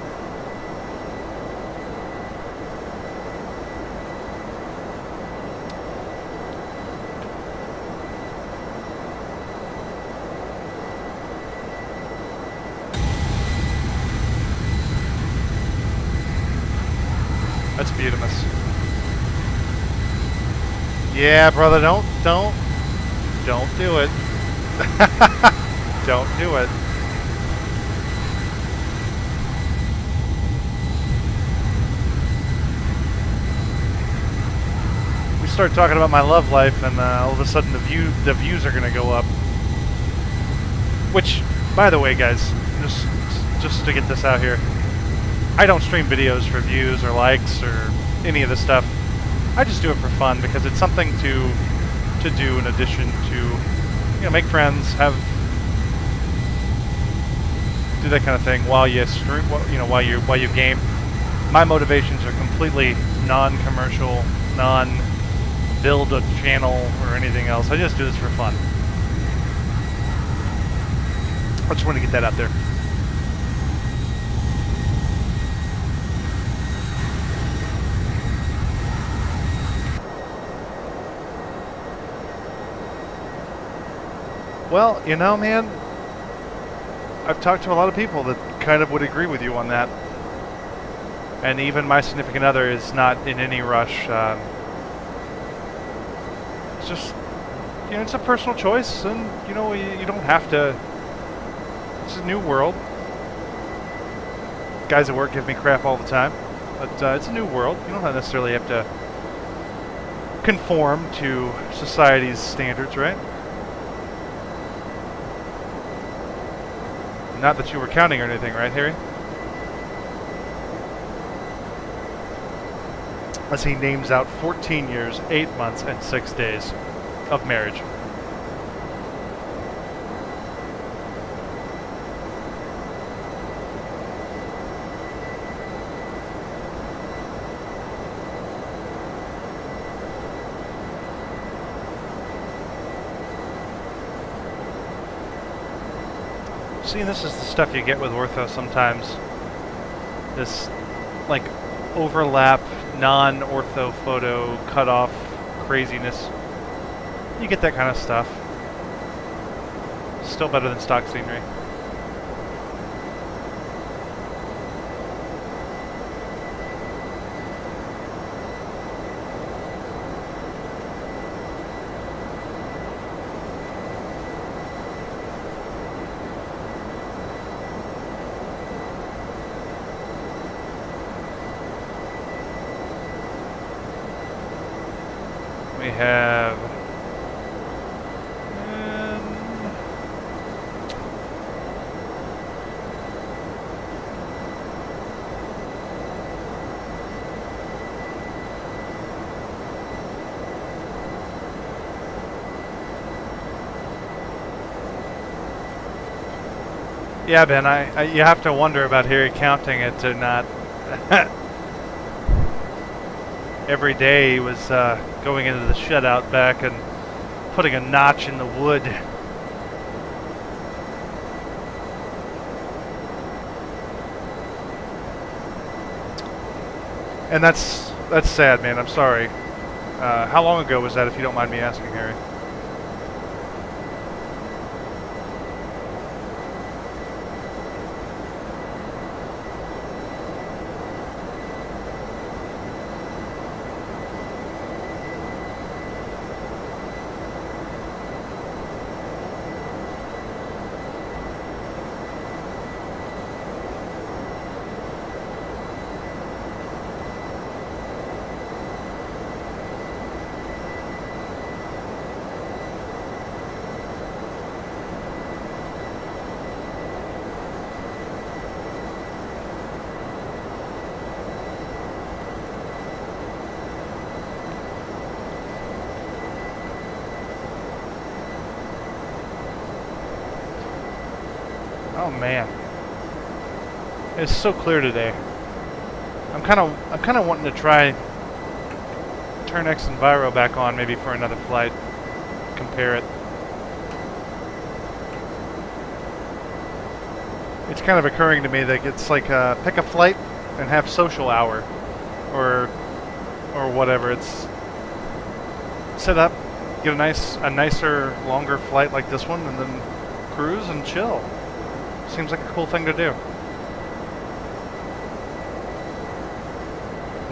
That's beautiful. Yeah, brother, don't do it. Don't do it. We start talking about my love life, and all of a sudden the views are gonna go up. Which, by the way, guys, just to get this out here, I don't stream videos for views or likes or any of this stuff. I just do it for fun because it's something to do in addition to, you know, make friends, do that kind of thing while you stream, you know, while you game. My motivations are completely non-commercial, non-build a channel or anything else. I just do this for fun. I just want to get that out there. Well, you know, man, I've talked to a lot of people that kind of would agree with you on that. And even my significant other is not in any rush. It's just, you know, it's a personal choice, and, you know, you don't have to. It's a new world. Guys at work give me crap all the time, but it's a new world. You don't necessarily have to conform to society's standards, right? Not that you were counting or anything, right, Harry? As he names out 14 years, 8 months, and 6 days of marriage. See, this is the stuff you get with ortho sometimes. This, like, overlap, non-ortho photo, cut-off craziness. You get that kind of stuff. Still better than stock scenery. We have Yeah, Ben, you have to wonder about Harry counting it or not. Every day he was going into the shutout back and putting a notch in the wood. And that's sad, man. I'm sorry. How long ago was that, if you don't mind me asking, Harry? Oh man, it's so clear today. I'm kind of wanting to try turn X and Viro back on, maybe for another flight. Compare it. It's kind of occurring to me that it's like pick a flight and have social hour, or whatever. It's set up, get a nicer, longer flight like this one, and then cruise and chill. Seems like a cool thing to do.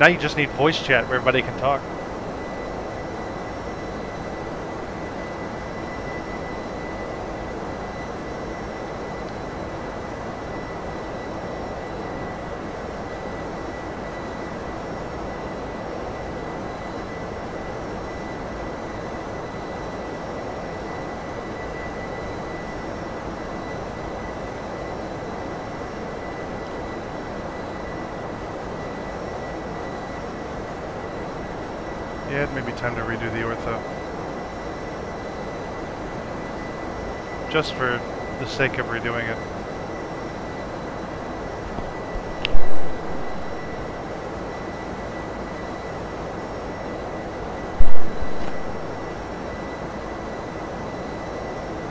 Now you just need voice chat where everybody can talk. Yeah, it may be time to redo the ortho. Just for the sake of redoing it.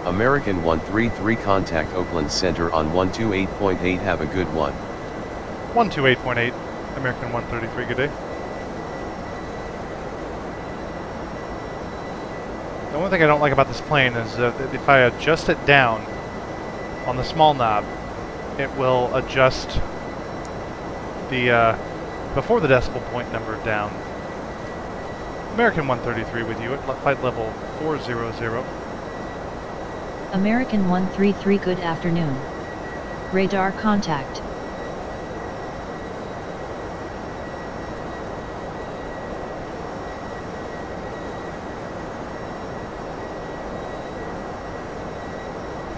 American 133 contact Oakland Center on 128.8. Have a good one. 128.8, American 133, good day. The only thing I don't like about this plane is that if I adjust it down on the small knob, it will adjust the before the decimal point number down. American 133 with you at flight level 400. American 133, good afternoon. Radar contact.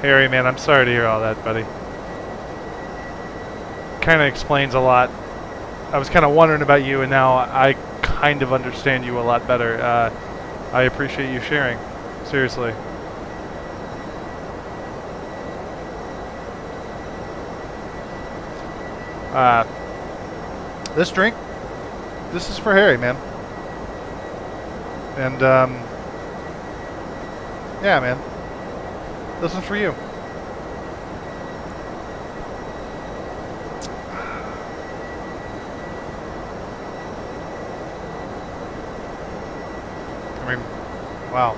Harry, man, I'm sorry to hear all that, buddy. Kind of explains a lot. I was kind of wondering about you, and now I kind of understand you a lot better. I appreciate you sharing. Seriously. This drink, this is for Harry, man. And, yeah, man. This one's for you. I mean, wow.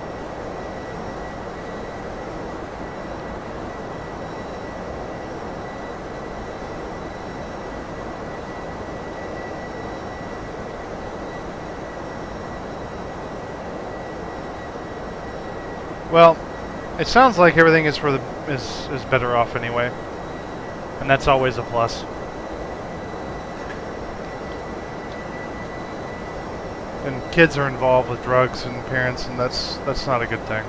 Well, it sounds like everything is for the is better off anyway, and that's always a plus. And kids are involved with drugs and parents, and that's not a good thing.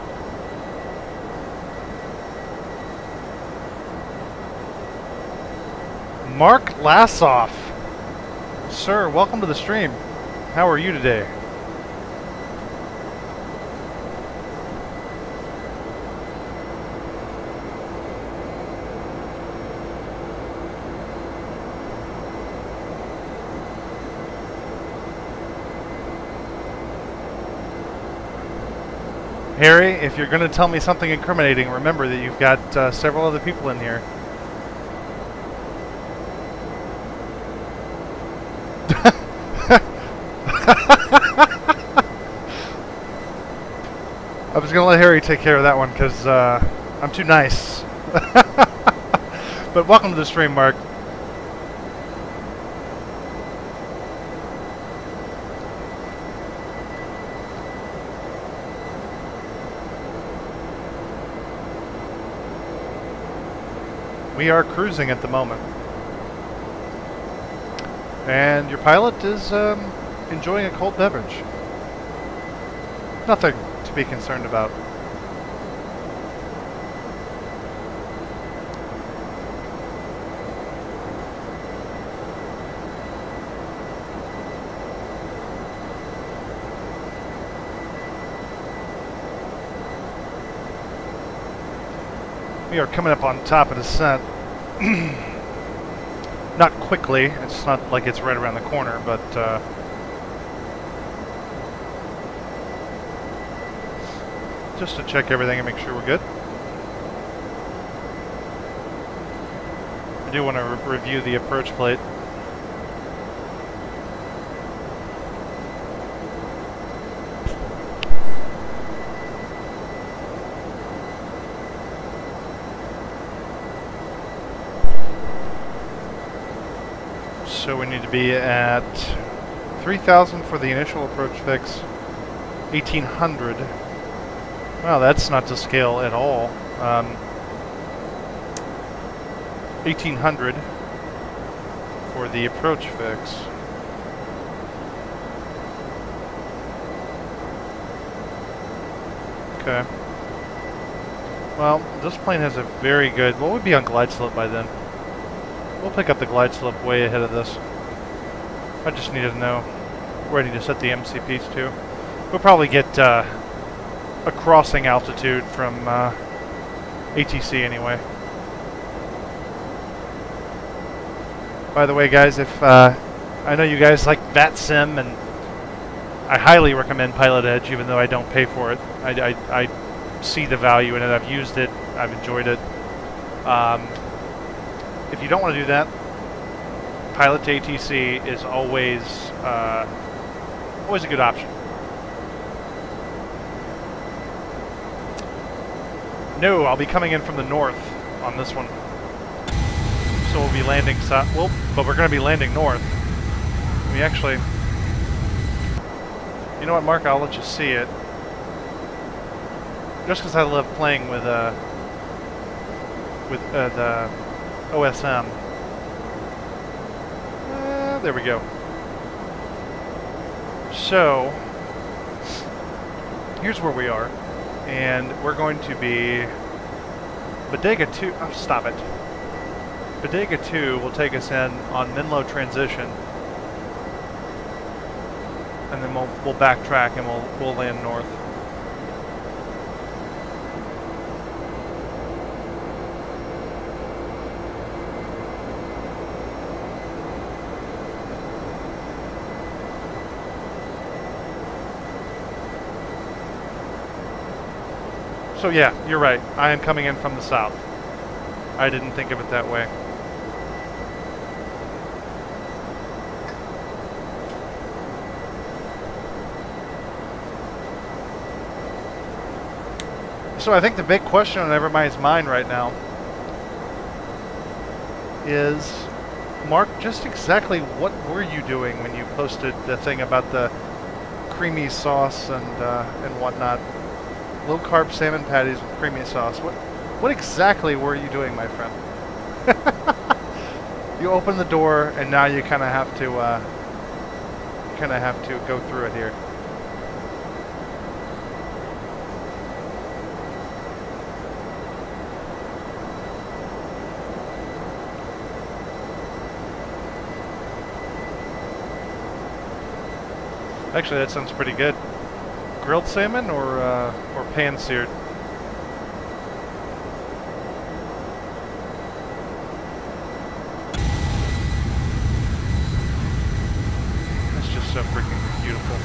Mark Lassoff, sir, welcome to the stream. How are you today? Harry, if you're going to tell me something incriminating, remember that you've got several other people in here. I was going to let Harry take care of that one because I'm too nice. But welcome to the stream, Mark. We are cruising at the moment. And your pilot is enjoying a cold beverage. Nothing to be concerned about. We are coming up on top of the descent. Not quickly, it's not like it's right around the corner, but just to check everything and make sure we're good. I do want to review the approach plate. So we need to be at 3,000 for the initial approach fix, 1,800. Well, that's not to scale at all. 1,800 for the approach fix. Okay. Well, this plane has a very good... What would be on glide slope by then? We'll pick up the glide slope way ahead of this. I just needed to know where I need to set the MCPs to. We'll probably get a crossing altitude from ATC anyway. By the way, guys, if I know you guys like VATSIM, and I highly recommend Pilot Edge, even though I don't pay for it. I see the value in it. I've used it. I've enjoyed it. If you don't want to do that, Pilot to ATC is always always a good option. No, I'll be coming in from the north on this one, so we'll be landing south. Well, but we're going to be landing north. We actually, you know what, Mark? I'll let you see it, just because I love playing with the OSM. There we go. So, here's where we are. And we're going to be... Bodega 2... Oh, stop it. Bodega 2 will take us in on Menlo transition. And then we'll backtrack and we'll land north. So yeah, you're right. I am coming in from the south. I didn't think of it that way. So I think the big question on everybody's mind right now is, Mark, just exactly what were you doing when you posted the thing about the creamy sauce and whatnot? Low-carb salmon patties with creamy sauce. What exactly were you doing, my friend? You opened the door, and now you kind of have to go through it here. Actually, that sounds pretty good. Grilled salmon or pan-seared? That's just so freaking beautiful.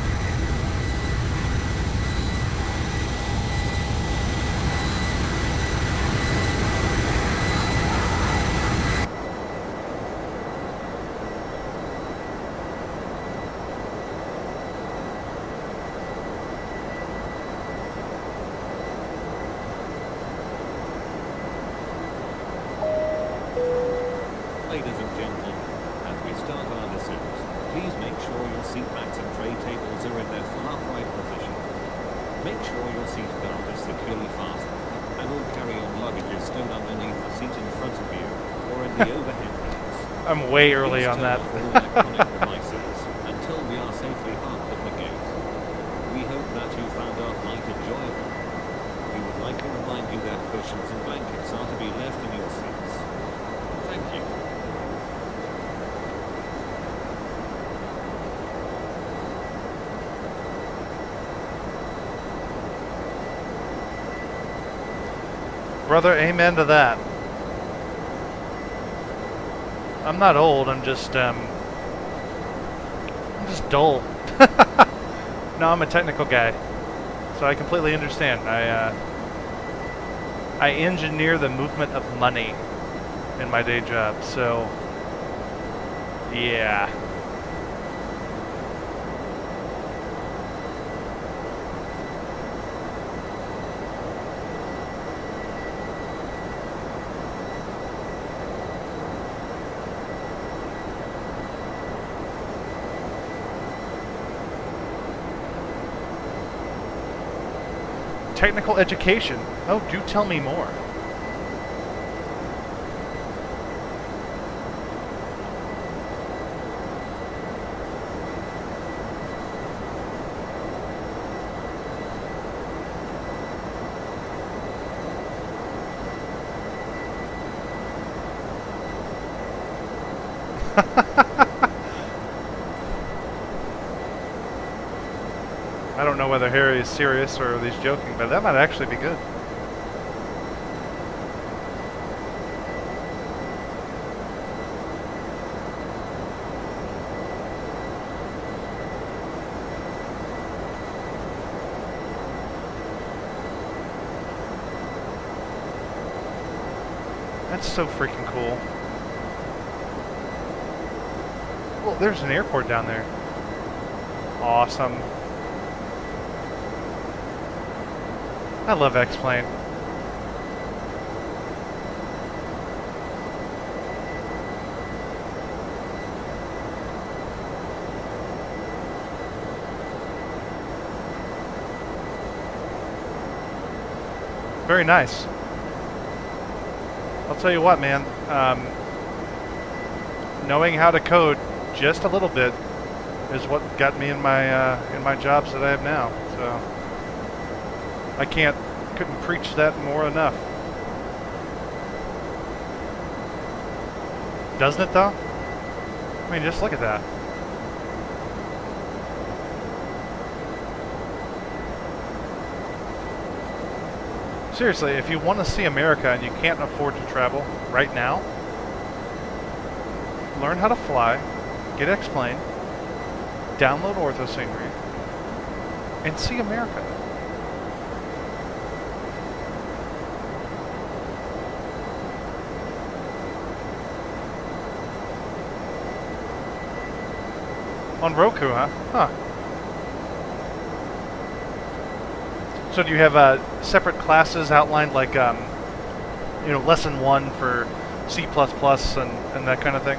seats are in their full upright position. Make sure your seat belt is securely fastened, and all carry-on luggage is stowed underneath the seat in front of you, or in the overhead bins. I'm way early on that. Please turn off all electronic devices until we are safely parked at the gate. We hope that you found our flight enjoyable. We would like to remind you that cushions and blankets are to be left in your seats. Thank you. Brother, amen to that. I'm not old, I'm just dull. No, I'm a technical guy, so I completely understand. I engineer the movement of money in my day job, so yeah. Technical education. Oh, do tell me more. I don't know whether Harry is serious or he's joking, but that might actually be good. That's so freaking cool. Well, there's an airport down there. Awesome. I love X-Plane. Very nice. I'll tell you what, man. Knowing how to code just a little bit is what got me in my jobs that I have now. So I couldn't preach that more enough. Doesn't it though? I mean, just look at that. Seriously, if you want to see America and you can't afford to travel right now, learn how to fly, get X-Plane, download ortho scenery, and see America. On Roku, huh? Huh. So do you have separate classes outlined, like, you know, lesson 1 for C++ and that kind of thing?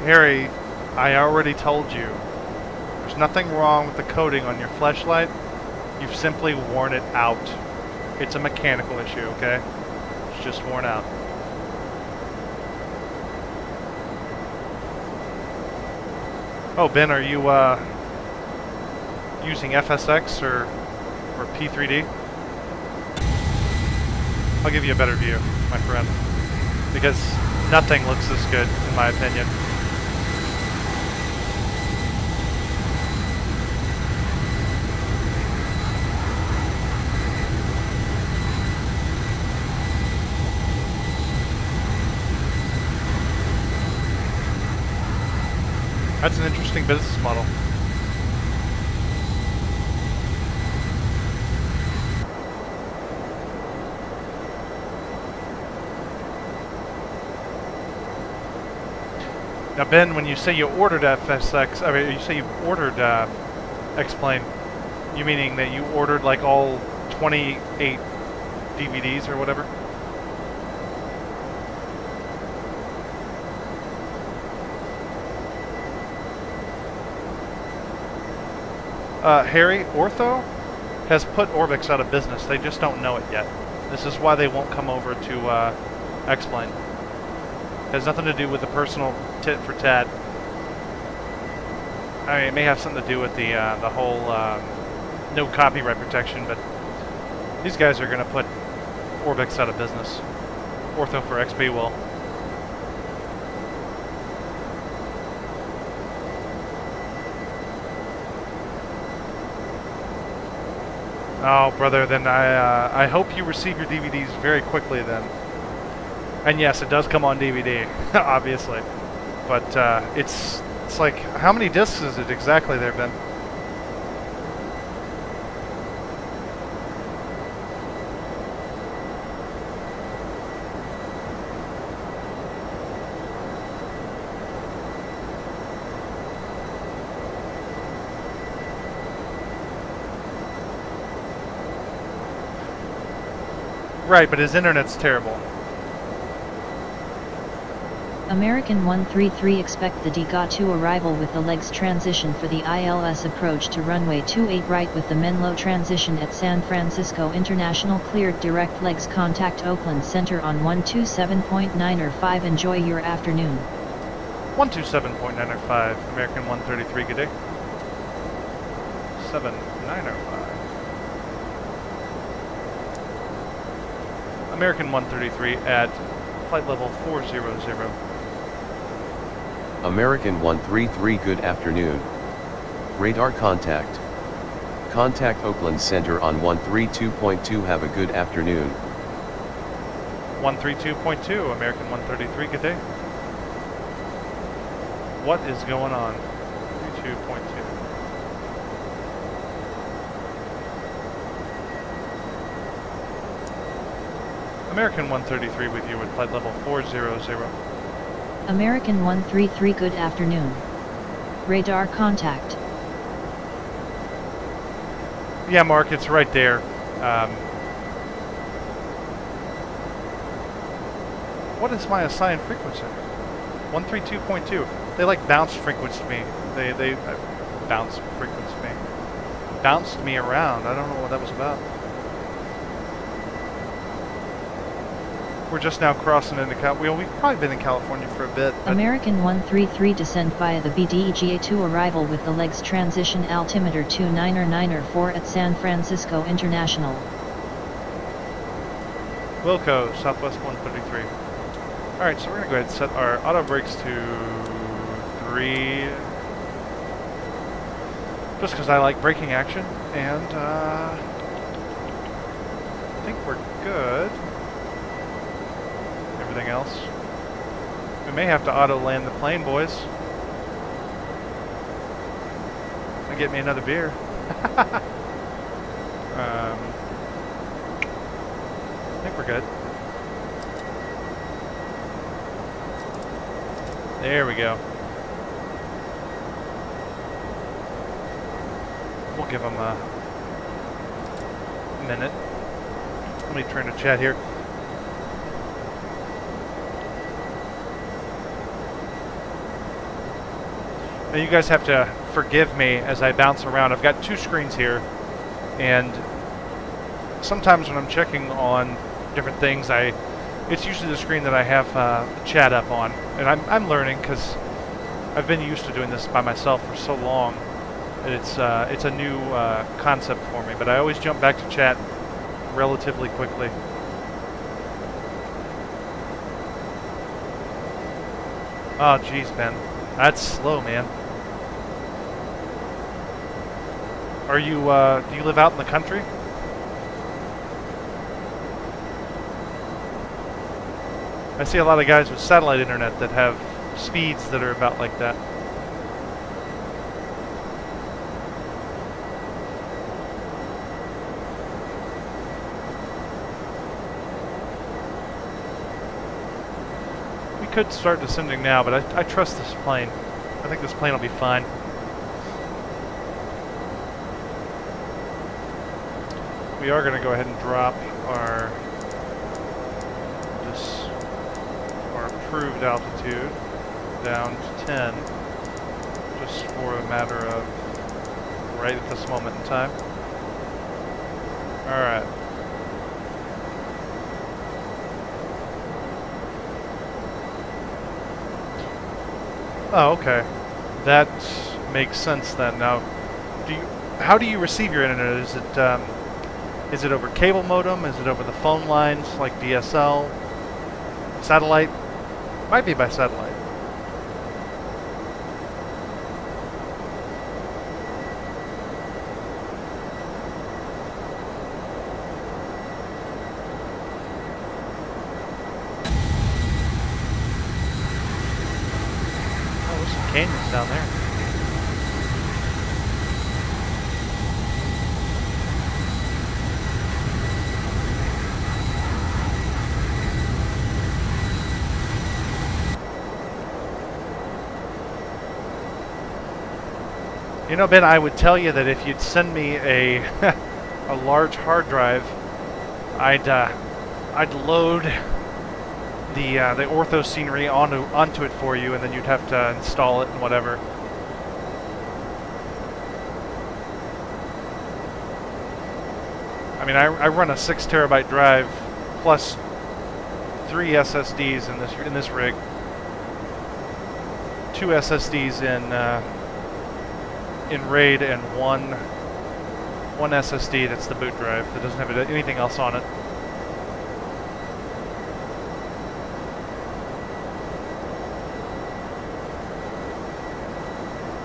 Harry, I already told you. There's nothing wrong with the coding on your fleshlight. You've simply worn it out. It's a mechanical issue, okay? It's just worn out. Oh, Ben, are you using FSX or P3D? I'll give you a better view, my friend, because nothing looks this good, in my opinion. That's an interesting business model. Now, Ben, when you say you ordered FSX, I mean, you say you ordered X-Plane, you meaning that you ordered like all 28 DVDs or whatever? Harry, Ortho has put Orbix out of business. They just don't know it yet. This is why they won't come over to X-Plane. It has nothing to do with the personal tit for tat. I mean, it may have something to do with the whole no copyright protection, but these guys are going to put Orbix out of business. Ortho for XP will. Oh, brother, then I hope you receive your DVDs very quickly then. And yes, it does come on DVD, obviously. But it's like, how many discs is it exactly there, Ben? Right, but his internet's terrible. American 133 expect the DGA-2 arrival with the legs transition for the ILS approach to runway 28 right with the Menlo transition at San Francisco International cleared direct legs contact Oakland Center on 127.9 or 5. Enjoy your afternoon. 127.9 or 5, American 133, good day. 7905. American 133 at flight level 400. American 133, good afternoon. Radar contact. Contact Oakland Center on 132.2, have a good afternoon. 132.2, American 133, good day. What is going on? 32.2. American 133 with you at flight level 400. American 133, good afternoon. Radar contact. Yeah, Mark, it's right there. What is my assigned frequency? 132.2. They like bounced frequency me. They bounced frequency me. Bounced me around. I don't know what that was about. We're just now crossing into Well, we've probably been in California for a bit. American 133 descend via the BDEGA-2 arrival with the legs transition altimeter 29904 at San Francisco International. Wilco, Southwest 133. Alright, so we're going to go ahead and set our auto brakes to 3. Just because I like braking action. And I think we're good. Everything else. We may have to auto land the plane, boys. And get me another beer. I think we're good. There we go. We'll give them a minute. Let me turn to chat here. Now you guys have to forgive me as I bounce around. I've got 2 screens here, and sometimes when I'm checking on different things, it's usually the screen that I have chat up on, and I'm learning because I've been used to doing this by myself for so long. And it's a new concept for me, but I always jump back to chat relatively quickly. Oh, geez, Ben, that's slow, man. Are you, do you live out in the country? I see a lot of guys with satellite internet that have speeds that are about like that. We could start descending now, but I trust this plane. I think this plane will be fine. We are going to go ahead and drop our approved altitude down to 10, just for a matter of right at this moment in time. Alright. Oh, okay. That makes sense then. Now, how do you receive your internet? Is it over cable modem? Is it over the phone lines like DSL? Satellite? Might be by satellite. Oh, there's some canyons down there. You know, Ben, I would tell you that if you'd send me a a large hard drive, I'd load the ortho scenery onto it for you, and then you'd have to install it and whatever. I mean, I run a 6 terabyte drive plus 3 SSDs in this rig. 2 SSDs in RAID and one SSD that's the boot drive that doesn't have anything else on it.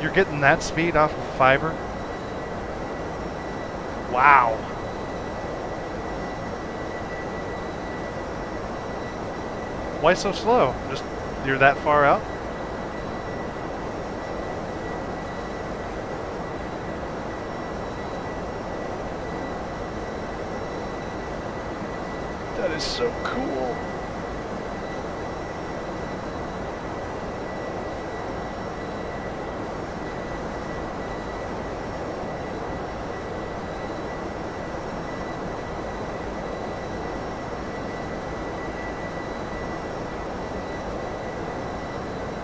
You're getting that speed off of fiber? Wow. Why so slow? Just you're that far out? That is so cool.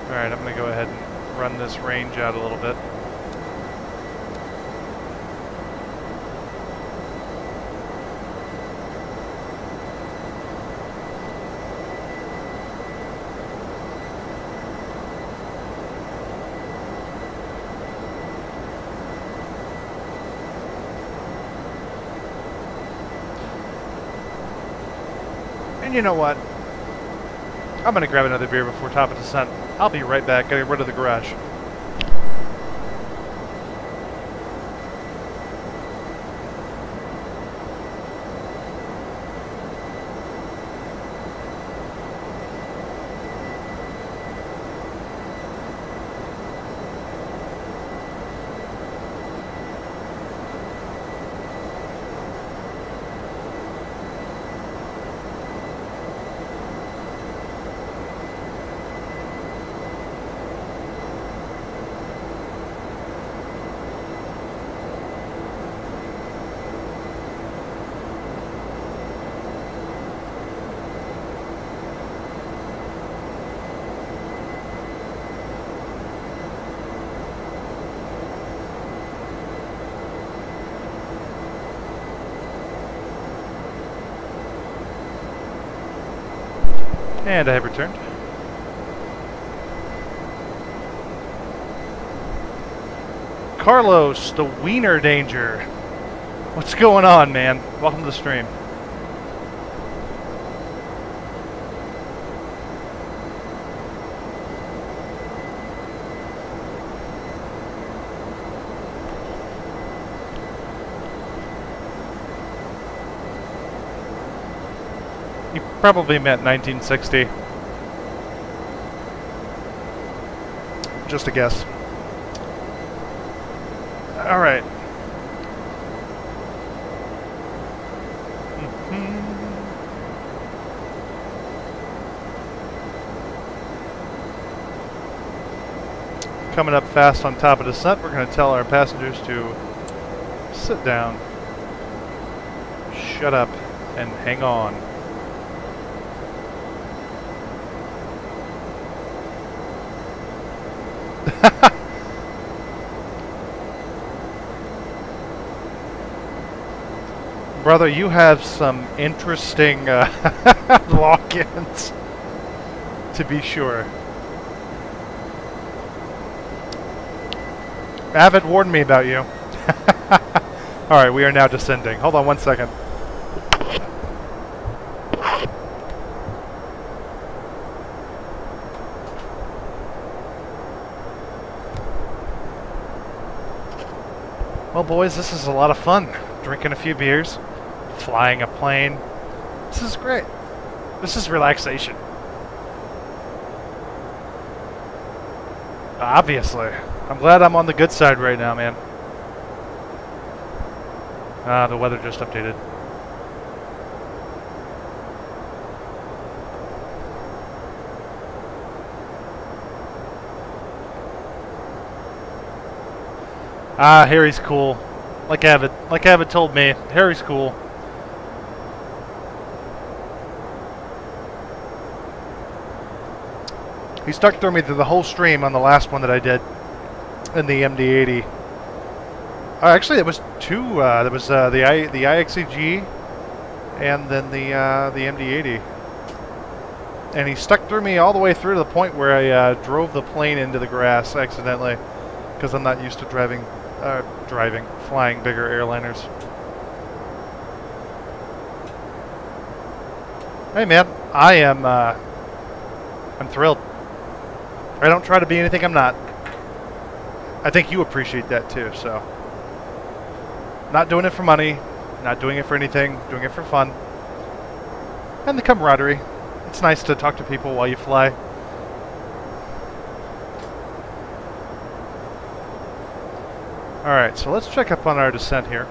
Alright, I'm going to go ahead and run this range out a little bit. And you know what? I'm going to grab another beer before top of descent. I'll be right back, getting rid of the garage. And I have returned. Carlos, the Wiener Danger. What's going on, man? Welcome to the stream. You probably meant 1960. Just a guess. All right. Coming up fast on top of descent, we're going to tell our passengers to sit down, shut up, and hang on. Brother, you have some interesting logins, to be sure. Avid warned me about you. Alright, we are now descending. Hold on one second. Well, boys, this is a lot of fun. Drinking a few beers, flying a plane. This is great. This is relaxation. Obviously. I'm glad I'm on the good side right now, man. Ah, the weather just updated. Ah, Harry's cool. Like Avid told me, Harry's cool. He stuck through me through the whole stream on the last one that I did in the MD-80. Actually, it was two. There was the IXEG and then the MD-80. And he stuck through me all the way through to the point where I drove the plane into the grass accidentally, because I'm not used to flying bigger airliners. Hey man, I'm thrilled. I don't try to be anything I'm not. I think you appreciate that too, so. Not doing it for money, not doing it for anything, doing it for fun. And the camaraderie. It's nice to talk to people while you fly. Alright, so let's check up on our descent here.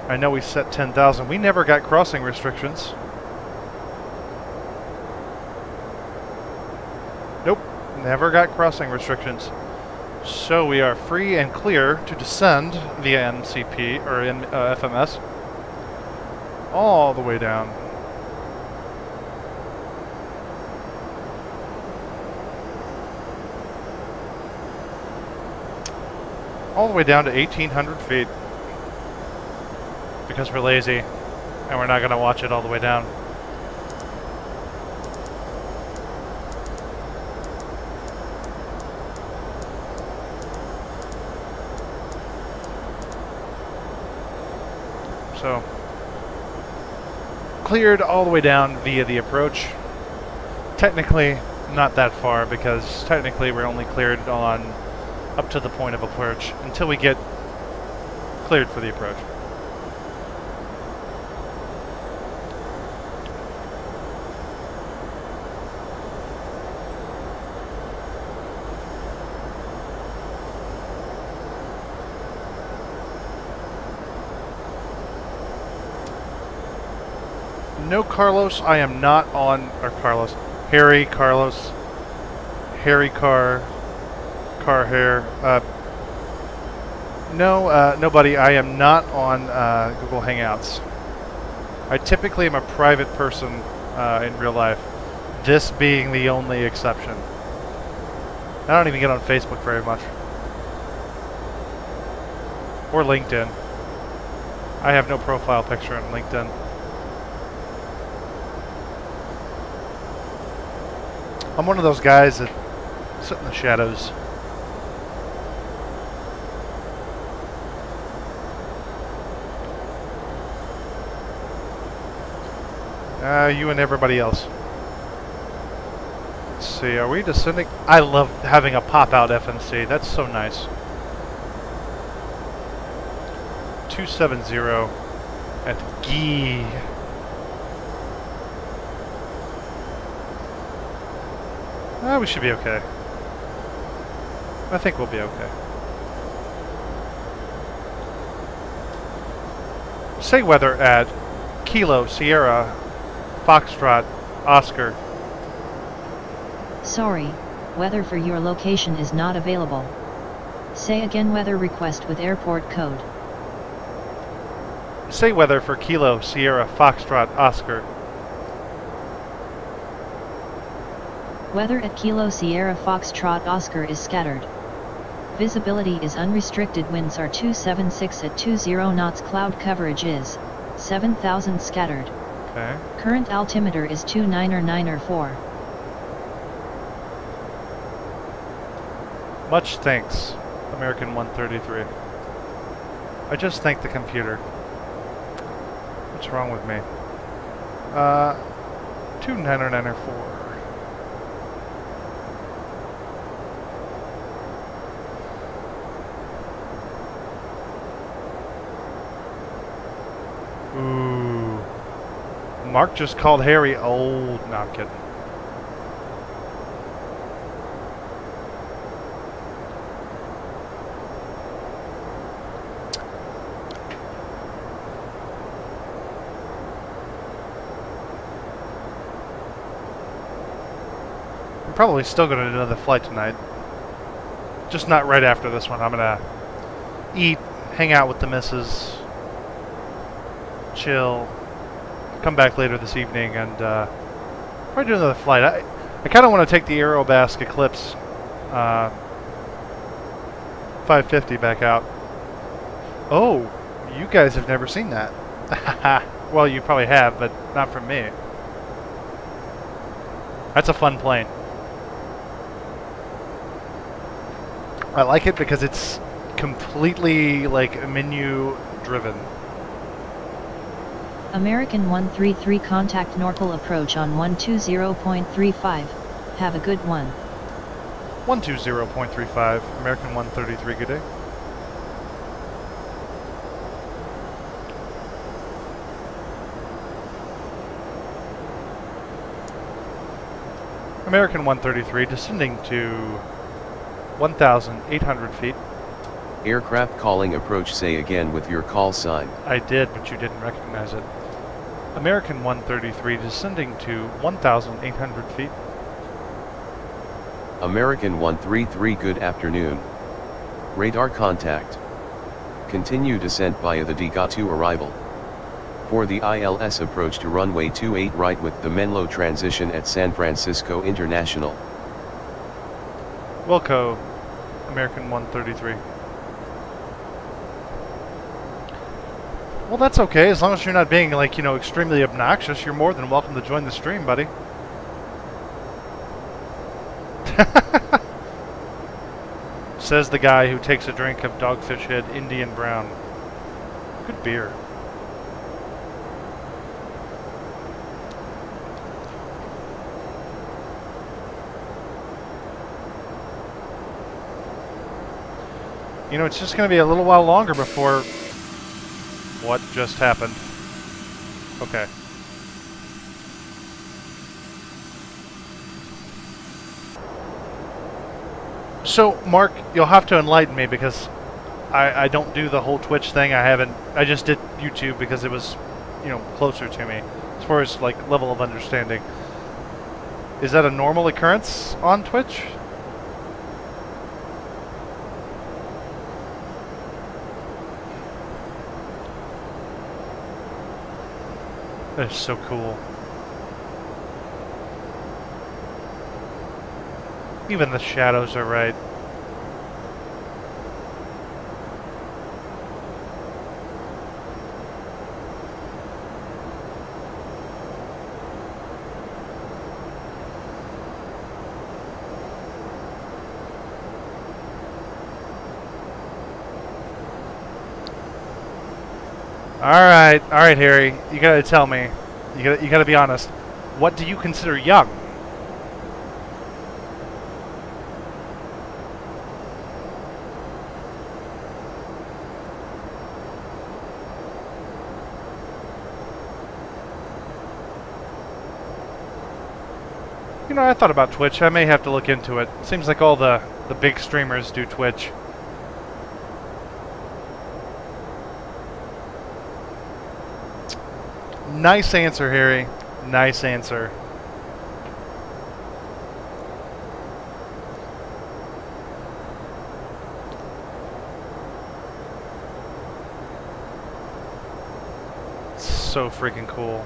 I know we set 10,000. We never got crossing restrictions. Nope, never got crossing restrictions. So we are free and clear to descend via MCP, or FMS, all the way down. All the way down to 1,800 feet. Because we're lazy, and we're not going to watch it all the way down. So, cleared all the way down via the approach. Technically, not that far, because technically we're only cleared on up to the point of approach until we get cleared for the approach. No, Carlos, I am not on, or Carlos, Harry, Carlos, Harry Car Hair. No, nobody, I am not on Google Hangouts. I typically am a private person in real life, this being the only exception. I don't even get on Facebook very much. Or LinkedIn. I have no profile picture on LinkedIn. I'm one of those guys that sit in the shadows. You and everybody else. Let's see, are we descending? I love having a pop-out FNC. That's so nice. 270 at Gee. We should be okay. I think we'll be okay. Say weather at Kilo Sierra Foxtrot Oscar. Sorry, weather for your location is not available. Say again weather request with airport code. Say weather for Kilo Sierra Foxtrot Oscar. Weather at Kilo Sierra Foxtrot Oscar is scattered. Visibility is unrestricted. Winds are 276 at 20 knots. Cloud coverage is 7,000 scattered. Okay. Current altimeter is 294. Much thanks, American 133. I just thanked the computer. What's wrong with me? 29904. Ooh. Mark just called Harry old. No, I'm kidding. I'm probably still going to do another flight tonight. Just not right after this one. I'm going to eat, hang out with the missus, chill, come back later this evening, and probably do another flight. I kind of want to take the Aerobask Eclipse 550 back out. Oh, you guys have never seen that. Well, you probably have, but not from me. That's a fun plane. I like it because it's completely like menu driven. American 133 contact Norcal approach on 120.35. Have a good one. 120.35, American 133, good day. American 133 descending to 1,800 feet. Aircraft calling approach, say again with your call sign. I did, but you didn't recognize it. American 133 descending to 1,800 feet. American 133, good afternoon. Radar contact. Continue descent via the DGA to arrival. For the ILS approach to runway 28 right with the Menlo transition at San Francisco International. Wilco, American 133. Well, that's okay, as long as you're not being, like, you know, extremely obnoxious. You're more than welcome to join the stream, buddy. Says the guy who takes a drink of Dogfish Head Indian Brown. Good beer. You know, it's just going to be a little while longer before what just happened. Okay. So, Mark, you'll have to enlighten me because I don't do the whole Twitch thing. I just did YouTube because it was, you know, closer to me as far as, like, level of understanding. Is that a normal occurrence on Twitch? That is so cool. Even the shadows are right. All right, Harry. You gotta tell me. You gotta be honest. What do you consider young? You know, I thought about Twitch. I may have to look into it. Seems like all the big streamers do Twitch. Nice answer, Harry. Nice answer. So freaking cool.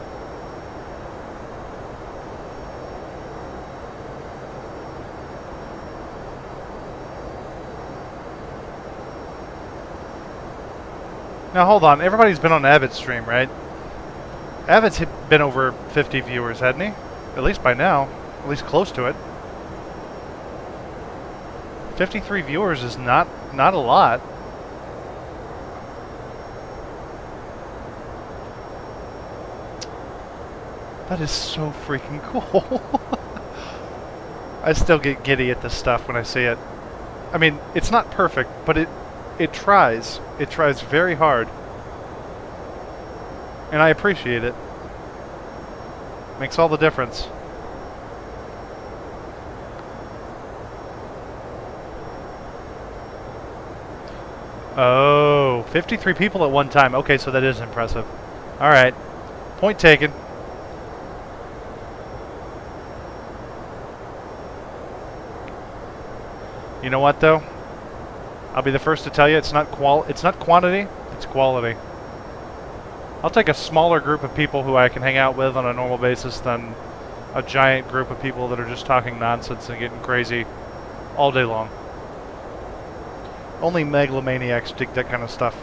Now hold on, everybody's been on Avid's stream, right? Avid's been over 50 viewers, hadn't he? At least by now. At least close to it. 53 viewers is not a lot. That is so freaking cool. I still get giddy at this stuff when I see it. I mean, it's not perfect, but it tries. It tries very hard. And I appreciate it. Makes all the difference. Oh, 53 people at one time. Okay, so that is impressive. Alright. Point taken. You know what, though? I'll be the first to tell you it's not quantity, it's quality. I'll take a smaller group of people who I can hang out with on a normal basis than a giant group of people that are just talking nonsense and getting crazy all day long. Only megalomaniacs dig that kind of stuff.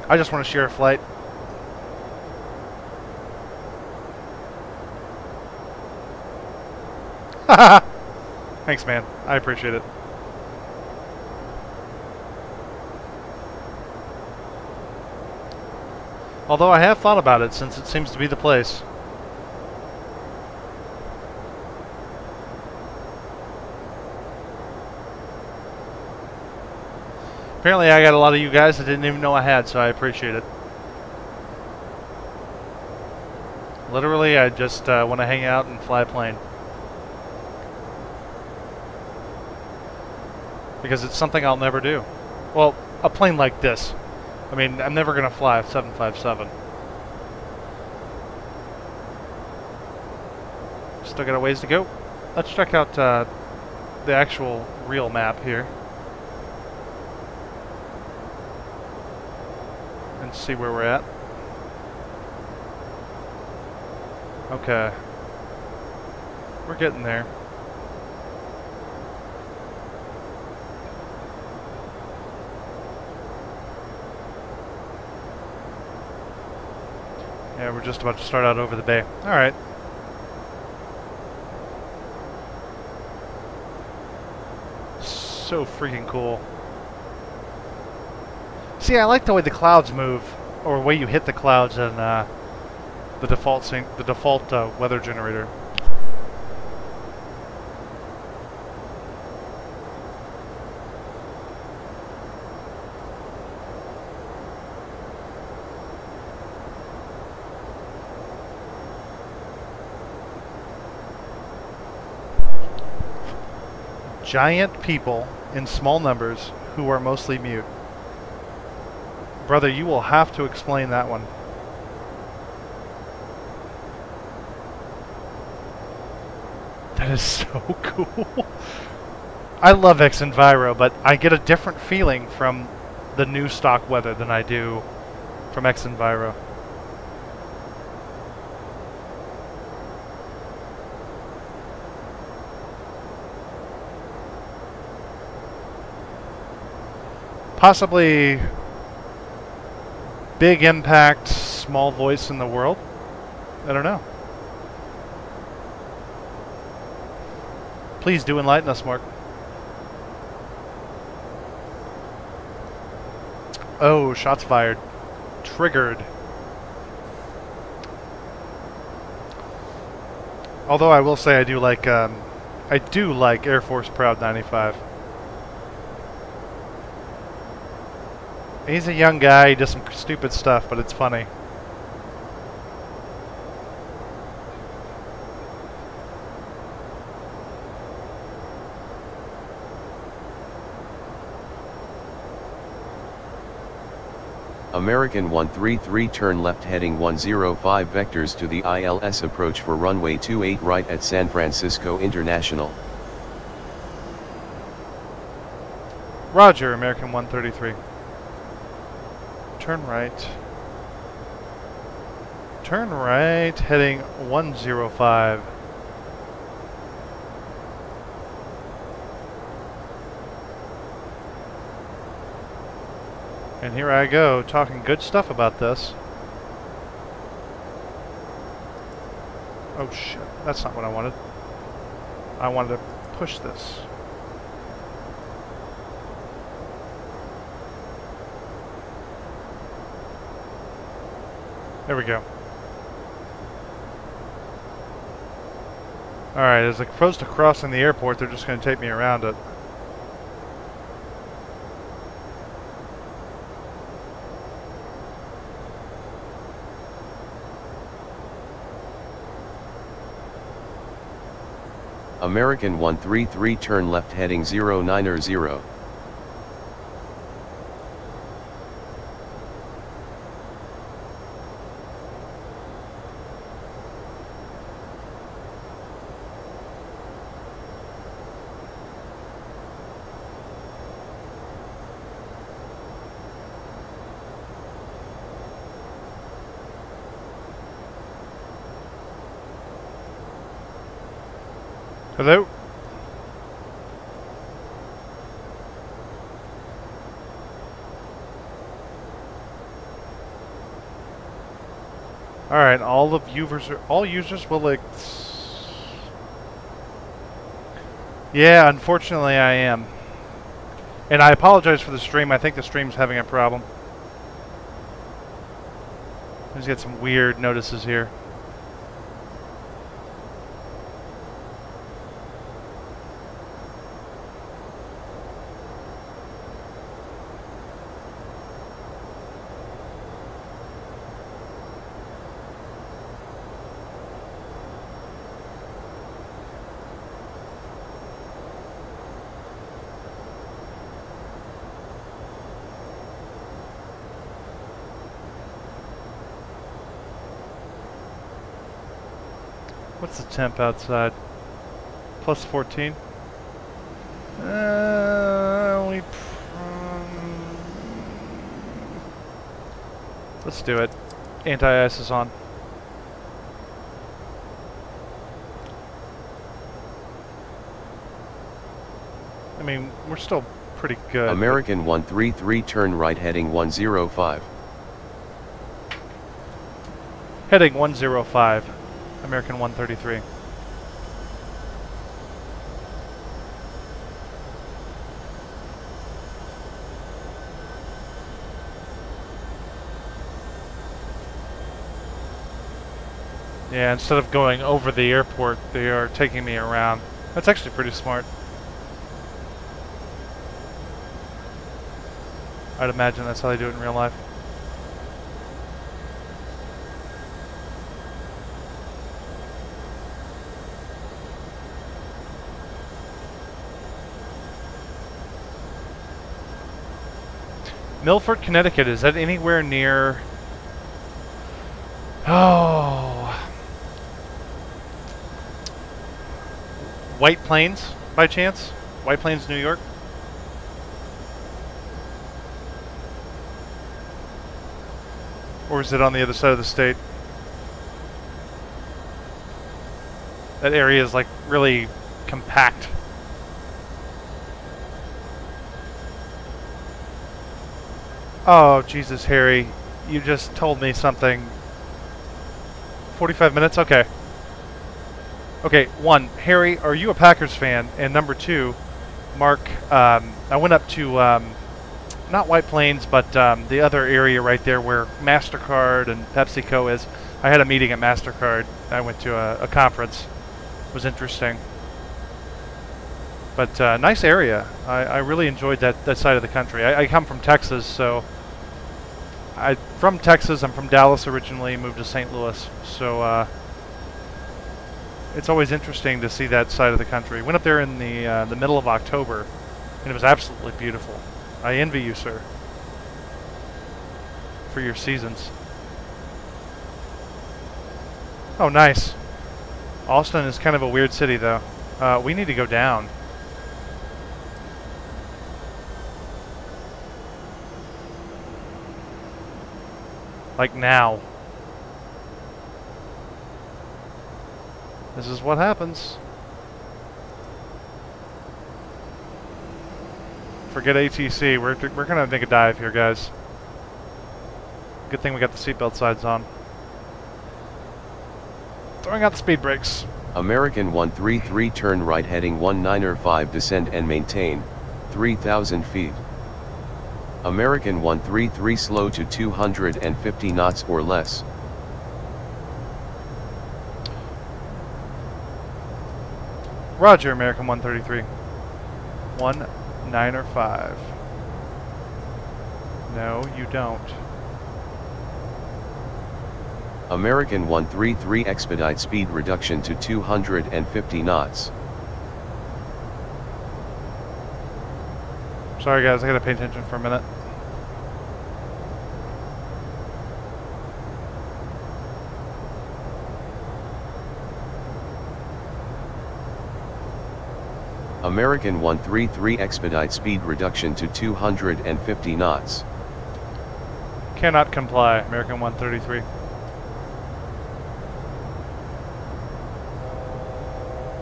I just want to share a flight. Thanks, man. I appreciate it. Although I have thought about it since it seems to be the place. Apparently I got a lot of you guys that didn't even know I had, so I appreciate it. Literally, I just want to hang out and fly a plane. Because it's something I'll never do. Well, a plane like this. I mean, I'm never going to fly a 757. Still got a ways to go. Let's check out the actual real map here. And see where we're at. Okay. We're getting there. Yeah, we're just about to start out over the bay. Alright. So freaking cool. See, I like the way the clouds move, or the way you hit the clouds in the default weather generator. Giant people in small numbers who are mostly mute. Brother, you will have to explain that one. That is so cool. I love X Enviro, but I get a different feeling from the new stock weather than I do from X Enviro. Possibly big impact, small voice in the world. I don't know. Please do enlighten us, Mark. Oh, shots fired. Triggered. Although I will say I do like Air Force Proud 95. He's a young guy, he does some stupid stuff, but it's funny. American 133 turn left heading 105 vectors to the ILS approach for runway 28 right at San Francisco International. Roger, American 133. Turn right. Turn right, heading 105. And here I go, talking good stuff about this. Oh shit, that's not what I wanted. I wanted to push this. There we go. Alright, as opposed to crossing the airport, they're just going to take me around it. American 133 turn left heading 090. Hello? Alright, all users will Yeah, unfortunately I am. And I apologize for the stream. I think the stream's having a problem. Let's get some weird notices here. What's the temp outside? Plus 14? Let's do it. Anti-ice is on. I mean, we're still pretty good. American 133 turn right heading 105. Heading 105. American 133. Yeah, instead of going over the airport, they are taking me around. That's actually pretty smart. I'd imagine that's how they do it in real life. Milford, Connecticut, is that anywhere near... Oh... White Plains, by chance? White Plains, New York? Or is it on the other side of the state? That area is like really compact. Oh, Jesus, Harry. You just told me something. 45 minutes? Okay. Okay, one, Harry, are you a Packers fan? And number two, Mark, I went up to, not White Plains, but the other area right there where MasterCard and PepsiCo is. I had a meeting at MasterCard. I went to a conference. It was interesting. But nice area. I really enjoyed that side of the country. I come from Texas, so... I'm from Texas. I'm from Dallas originally, moved to St. Louis. So it's always interesting to see that side of the country. Went up there in the middle of October, and it was absolutely beautiful. I envy you, sir, for your seasons. Oh, nice. Austin is kind of a weird city, though. We need to go down. Like now. This is what happens. Forget ATC. We're gonna make a dive here, guys. Good thing we got the seatbelt sides on. Throwing out the speed brakes. American 133 turn right heading 195 descend and maintain, 3,000 feet. American 133 slow to 250 knots or less. Roger, American 133. 195. No, you don't. American 133 expedite speed reduction to 250 knots. Sorry guys, I gotta pay attention for a minute. American 133 expedite speed reduction to 250 knots. Cannot comply, American 133.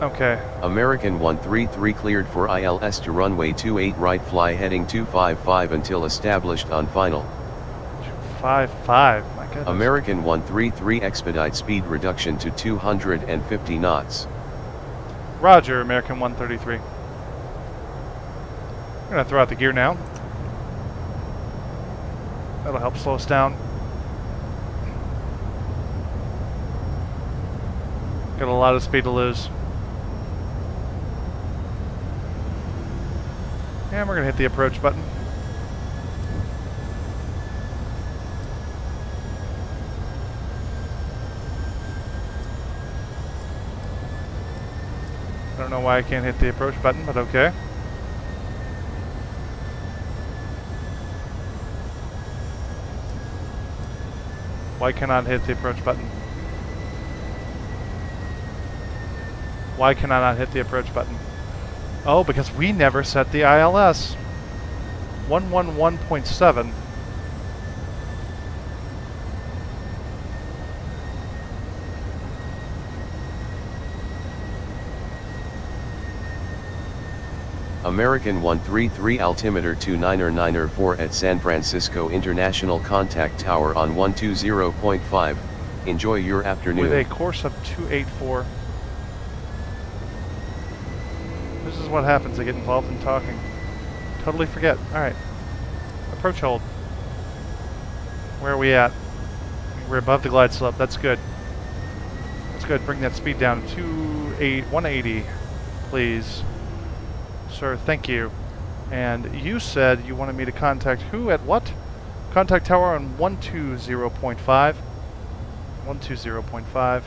Okay. American 133 cleared for ILS to runway 28 right fly heading 255 until established on final. 255, my goodness. American 133 expedite speed reduction to 250 knots. Roger, American 133. I'm gonna throw out the gear now. That'll help slow us down. Got a lot of speed to lose. And we're gonna hit the approach button. I don't know why I can't hit the approach button, but okay. Why cannot hit the approach button? Why can I not hit the approach button? Oh, because we never set the ILS. 111.7. American 133 altimeter 29904 at San Francisco International Contact Tower on 120.5. Enjoy your afternoon. With a course of 284. This is what happens. I get involved in talking. Totally forget. Alright. Approach hold. Where are we at? We're above the glide slope. That's good. That's good. Bring that speed down to 180, please. Sir, thank you. And you said you wanted me to contact who at what? Contact tower on 120.5. 120.5.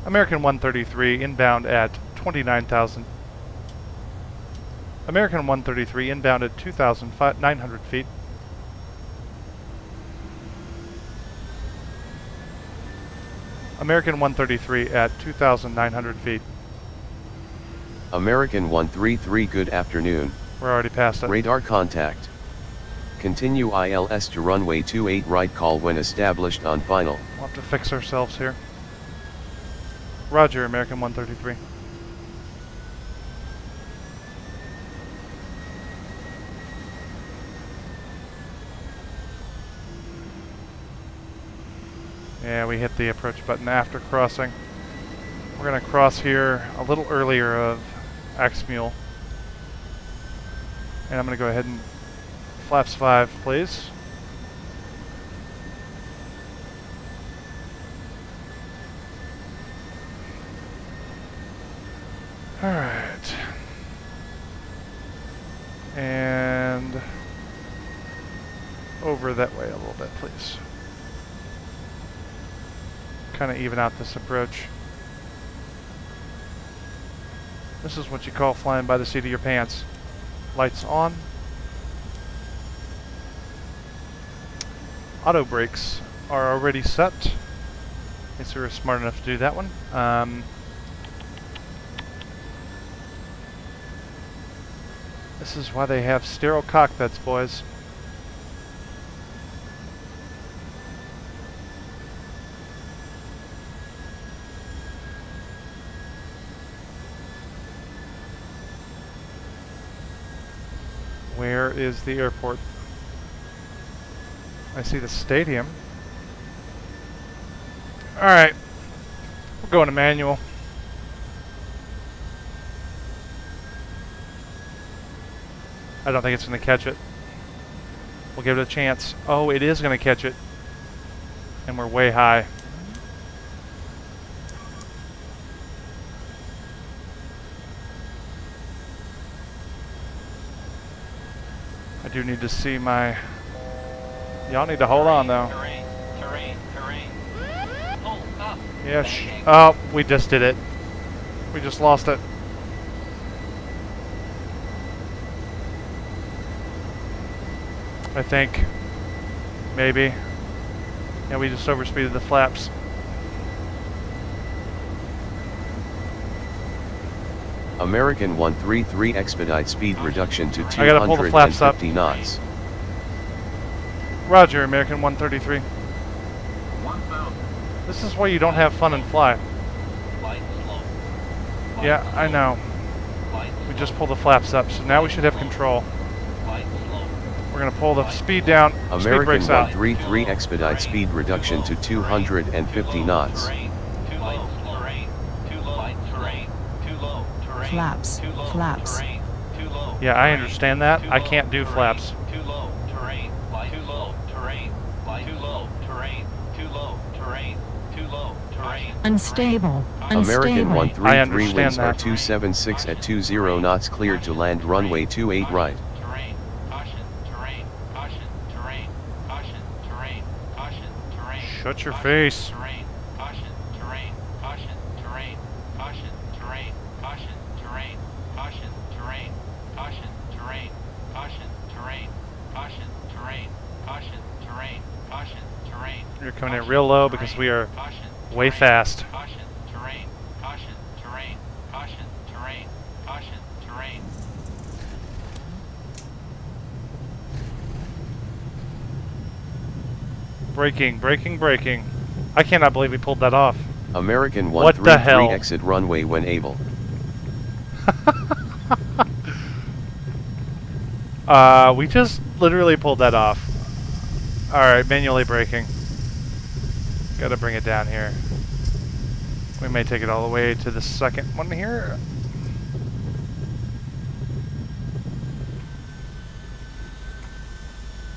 American 133 inbound at 29,000. American 133 inbound at 2,900 feet. American 133 at 2,900 feet. American 133 good afternoon. We're already past it. Radar contact. Continue ILS to runway 28 right call when established on final. We'll have to fix ourselves here. Roger, American 133. Yeah, we hit the approach button after crossing. We're going to cross here a little earlier of Axe Mule. And I'm going to go ahead and flaps 5, please. Alright. And over that way a little bit, please. Kind of even out this approach. This is what you call flying by the seat of your pants. Lights on. Auto brakes are already set. I guess we were smart enough to do that one. This is why they have sterile cockpits, boys. Where is the airport? I see the stadium. Alright. We're going to manual. I don't think it's going to catch it. We'll give it a chance. Oh, it is going to catch it. And we're way high. I do need to see my... Y'all need to hold on, though. Yeah, oh, we just did it. We just lost it. I think. Maybe. Yeah, we just overspeeded the flaps. American 133 expedite speed reduction to I gotta pull the flaps up. 250 knots. Roger, American 133. This is why you don't have fun and fly. Yeah, I know. We just pulled the flaps up, so now we should have control. We're gonna pull the speed down. American Speed brakes out. 133 expedite speed reduction to 250 knots. Flaps. Flaps. Yeah, I understand that. I can't do flaps. Unstable. American Unstable. 133 winds are that. 276 at 20 knots, cleared to land runway 28 right. Shut your face. You're coming in real low because we are way fast. Braking, braking, braking. I cannot believe we pulled that off. American What the hell? 133 exit runway when able. We just literally pulled that off. Alright, manually braking. Gotta bring it down here. We may take it all the way to the second one here.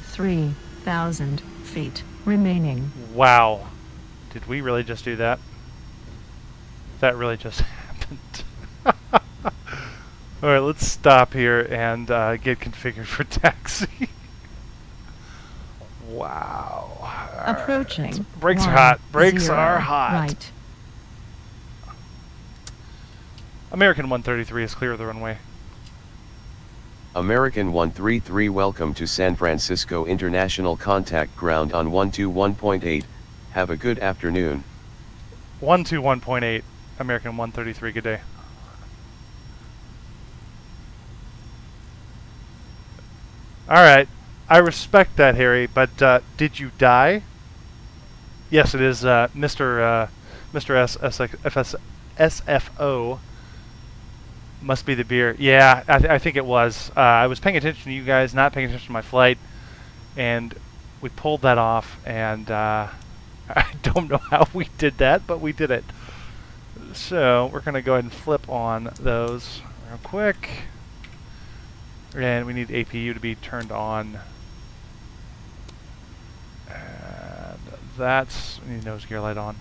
Three 1,000 feet remaining. Wow. Did we really just do that? That really just happened. Alright, let's stop here and get configured for taxi. Wow. Approaching. Brakes are hot. Brakes are hot. Right. American 133 is clear of the runway. American 133 welcome to San Francisco International Contact Ground on 121.8. Have a good afternoon. 121.8. American 133, good day. Alright. I respect that, Harry, but did you die? Yes, it is Mr. SFO. Must be the beer. Yeah, I think it was. I was paying attention to you guys, not paying attention to my flight, and we pulled that off, and I don't know how we did that, but we did it. So we're going to go ahead and flip on those real quick. And we need APU to be turned on. And that's, we need nose gear light on.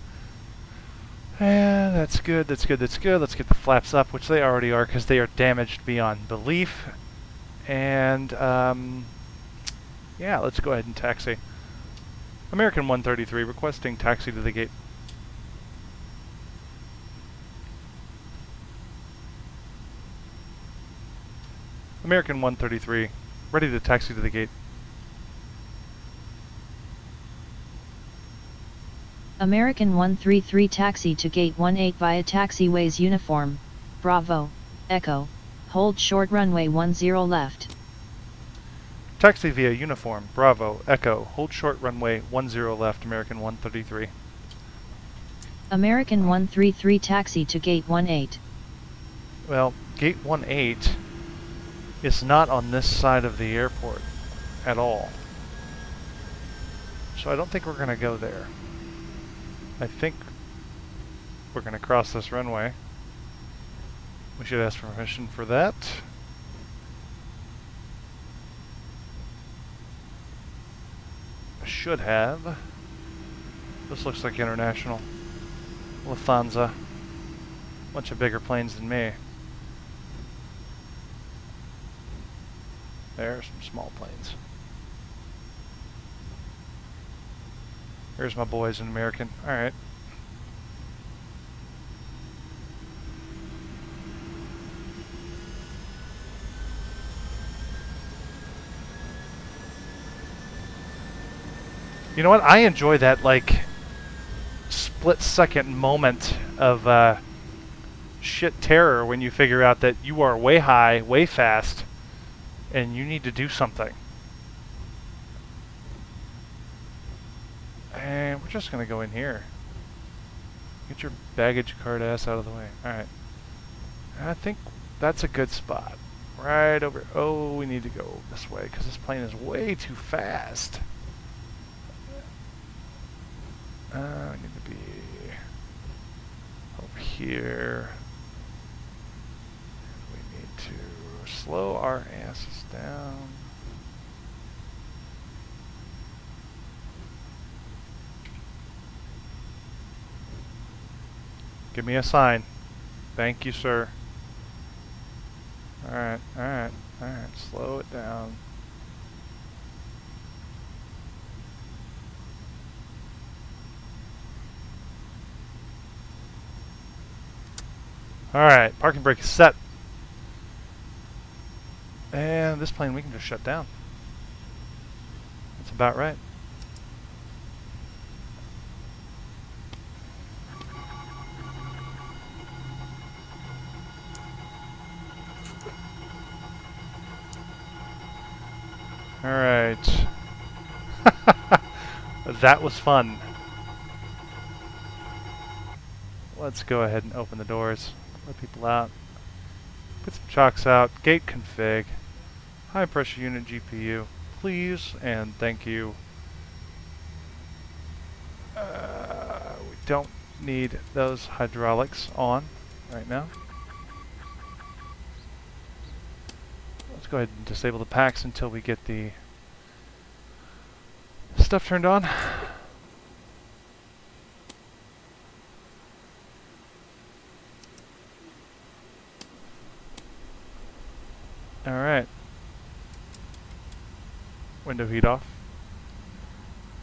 And that's good, that's good, that's good. Let's get the flaps up, which they already are because they are damaged beyond belief. And yeah, let's go ahead and taxi. American 133 requesting taxi to the gate. American 133, ready to taxi to the gate. American 133 taxi to gate 18 via taxiways uniform, Bravo, Echo, hold short runway 10 left. Taxi via uniform, Bravo, Echo, hold short runway 10 left, American 133. American 133 taxi to gate 18. Well, gate 18. is not on this side of the airport at all. So I don't think we're going to go there. I think we're going to cross this runway. We should ask permission for that. Should have. This looks like international. Lufthansa. Bunch of bigger planes than me. There's some small planes. Here's my boys in American. Alright. You know what? I enjoy that, like, split-second moment of shit terror when you figure out that you are way high, way fast, and you need to do something. And we're just going to go in here. Get your baggage card ass out of the way. Alright. I think that's a good spot. Right over... Oh, we need to go this way, because this plane is way too fast. We need to be over here. We need to slow our asses down. Give me a sign. Thank you, sir. Alright, alright, alright. Slow it down. Alright, parking brake is set. And this plane we can just shut down. That's about right. Alright. That was fun. Let's go ahead and open the doors. Let people out. Put some chocks out. Gate config. High pressure unit GPU. Please and thank you. We don't need those hydraulics on right now. Let's go ahead and disable the packs until we get the stuff turned on. Alright. Window heat off.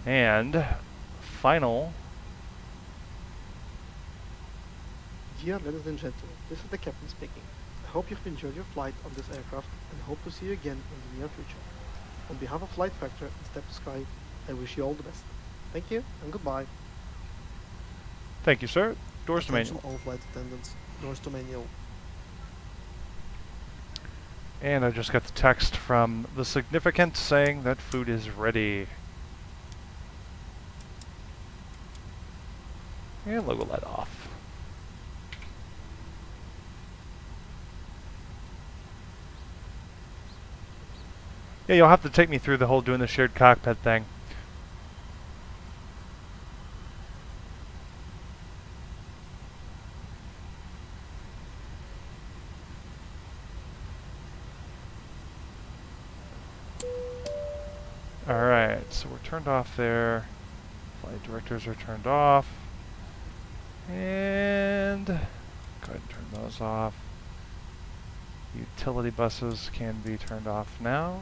And final. Dear ladies and gentlemen, this is the captain speaking. I hope you've enjoyed your flight on this aircraft and hope to see you again in the near future. On behalf of Flight Factor and Step to Sky, I wish you all the best. Thank you and goodbye. Thank you, sir. Doors to Attention manual. all flight attendants. Doors to manual. And I just got the text from the significant saying that food is ready. And logo light off. Yeah, you'll have to take me through the whole doing the shared cockpit thing. Alright, so we're turned off there. Flight directors are turned off. And go ahead and turn those off. Utility buses can be turned off now.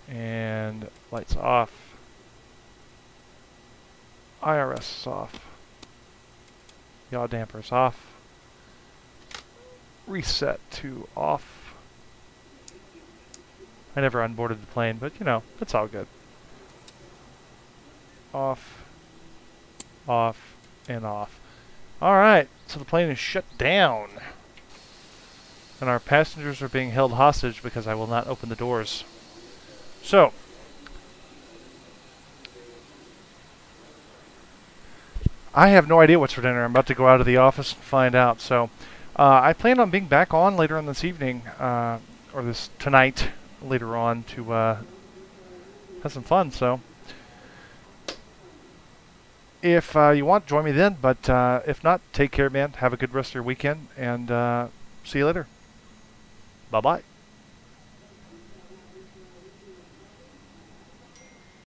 And lights off. IRS is off. Yaw dampers off. Reset to off. I never onboarded the plane, but you know, it's all good. Off, off, and off. Alright, so the plane is shut down. And our passengers are being held hostage because I will not open the doors. So, I have no idea what's for dinner. I'm about to go out of the office and find out. So I plan on being back on later on this evening, or this tonight, later on, to have some fun. So if you want, join me then. But if not, take care, man. Have a good rest of your weekend, and see you later. Bye-bye.